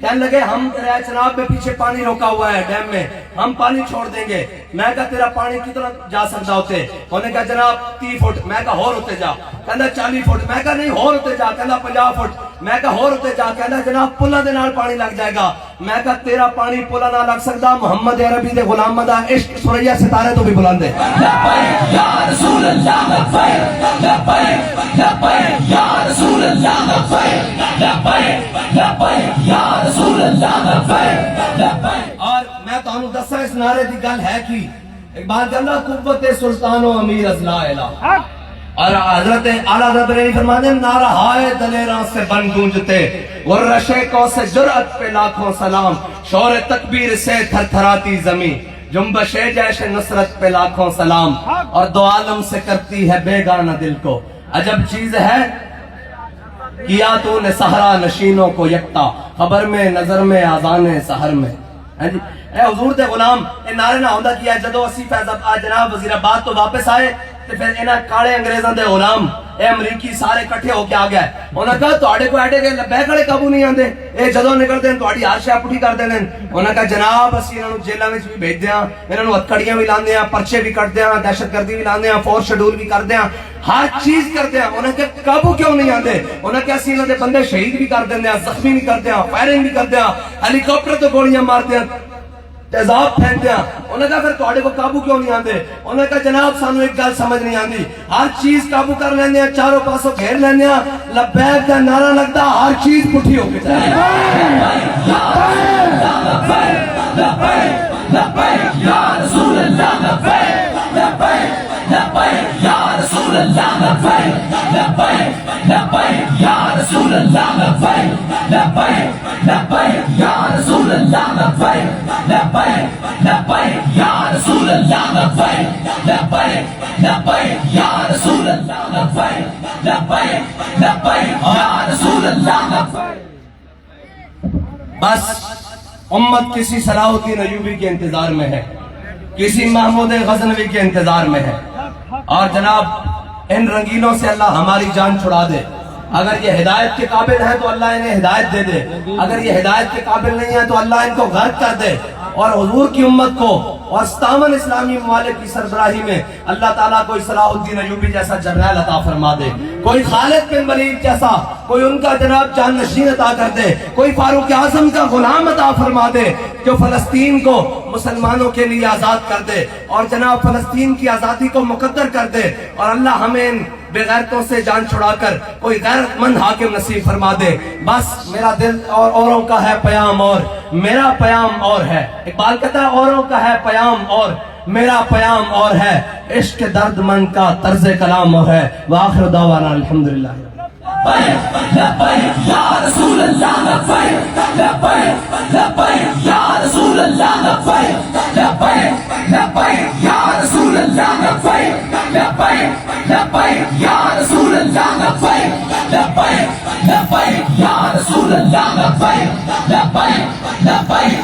کہنے لگے ہم دریائے چناب میں پیچھے پانی روکا ہوا ہے ڈیم میں ہم پانی چھوڑ دیں گے میں کہا تیرا پانی کتنا جا سکتا ہوتے انہوں نے کہا جناب 30 فٹ میں کہا اور ہوتے جا کہنا 40 فٹ میں کہا نہیں اور ہوتے جا کہنا 50 فٹ میں کہا اور ہوتے جا کہنا جناب پلہ دے نال پانی لگ جائے گا میں کہا تیرا پانی پلہ نہ لگ سکتا محمد عربی دے غلام دا عشق سوریا ستارے تو بھی بلند ہے لبیک یا رسول اللہ لبیک لبیک لبیک یا رسول اللہ لبیک لبیک لبیک یا رسول اللہ لبیک لبیک اور میں تو انہوں دسا اس نعرے دی گل ہے کی ایک بات اللہ قوت سلطان و امیر از لا الہ اور حضرت اعلیٰ حضرت نے فرمانے نعرہ ہائے دلیراں سے بن گونجتے غرشے کو سے جرأت پہ لاکھوں سلام شور تکبیر سے تھر تھراتی زمین جنبش جیش نصرت پہ لاکھوں سلام اور دو عالم سے کرتی ہے بیگانہ دل کو عجب چیز ہے کیا تو نے صحرا نشینوں کو یکتا خبر میں نظر میں آذان سحر میں اے حضور دے غلام اے نعرے نہ ہوندہ کیا جدو اسی فیض جناب وزیر آباد تو واپس آئے تو پھر انہاں کاڑے انگریزاں دے غلام اے امریکی سارے کٹھے ہو کے آ گئے انہوں نے کہا تواڈے کو ایڈے کے لبے کڑے قابو نہیں آندے اے جدوں نکلدے تواڈی ہر شے پٹھی کر دیندے انہوں نے کہا جناب اسی انہاں نوں جیلاں وچ بھی بھیج دیاں انہاں نوں ہتھکڑیاں بھی لاندے ہاں پرچے بھی کٹ دیاں دہشت گردی بھی لاندے ہاں فورس شیڈول بھی کر دیاں ہر چیز کرتے ہیں انہوں نے کہا قابو کیوں نہیں آندے انہوں نے کہا اسی انہاں دے بندے شہید بھی کر دیندے ہیں زخمی بھی کر دیاں فائرنگ بھی کر دیاں ہیلی کاپٹر تو گولیاں مار دیاں تیزاب پھینک دیا انہوں نے کہا پھر تواڈے کو قابو کیوں نہیں آندے انہوں نے کہا جناب سانو ایک گل سمجھ نہیں آندی ہر چیز قابو کر لیندے ہیں چاروں پاسوں گھیر لیندے ہیں لبیک دا نعرہ لگتا ہر چیز پٹھی ہو کے جائے لبیک یا رسول اللہ لبیک لبیک لبیک یا رسول اللہ لبیک لبیک لبیک یا رسول اللہ لبیک لبیک لبیک یا رسول اللہ لبیک لبیک لبیک یا رسول اللہ لبیک لبیک لبیک یا رسول اللہ لبیک لبیک لبیک یا رسول اللہ لبیک بس امت کسی صلاح الدین ایوبی کے انتظار میں ہے کسی محمود غزنوی کے انتظار میں ہے اور جناب ان رنگینوں سے اللہ ہماری جان چھڑا دے اگر یہ ہدایت کے قابل ہیں تو اللہ انہیں ہدایت دے دے اگر یہ ہدایت کے قابل نہیں ہے تو اللہ ان کو غرق کر دے اور حضور کی امت کو اور 57 اسلامی ممالک کی سربراہی میں اللہ تعالیٰ کوئی صلاح الدین ایوبی جیسا جرنیل عطا فرما دے کوئی خالد بن ولید جیسا کوئی ان کا جناب جان نشین عطا کر دے کوئی فاروق اعظم کا غلام عطا فرما دے جو فلسطین کو مسلمانوں کے لیے آزاد کر دے اور جناب فلسطین کی آزادی کو مقدر کر دے اور اللہ ہمیں ان بے غیرتوں سے جان چھڑا کر کوئی غیرت مند حاکم نصیب فرما دے بس میرا دل اور اوروں کا ہے پیام اور میرا پیام اور ہے اقبال کہتا ہے اوروں کا ہے پیام اور میرا پیام اور ہے عشق درد مند کا طرز کلام اور ہے وآخر دعوانا الحمدللہ لبیک لبیک یا رسول اللہ لبیک لبیک لبیک یا رسول اللہ لبیک لبیک لبیک یا رسول اللہ لبیک لبیک لبیک یا رسول اللہ لبیک لبیک لبیک یا رسول اللہ لبیک لبیک لبیک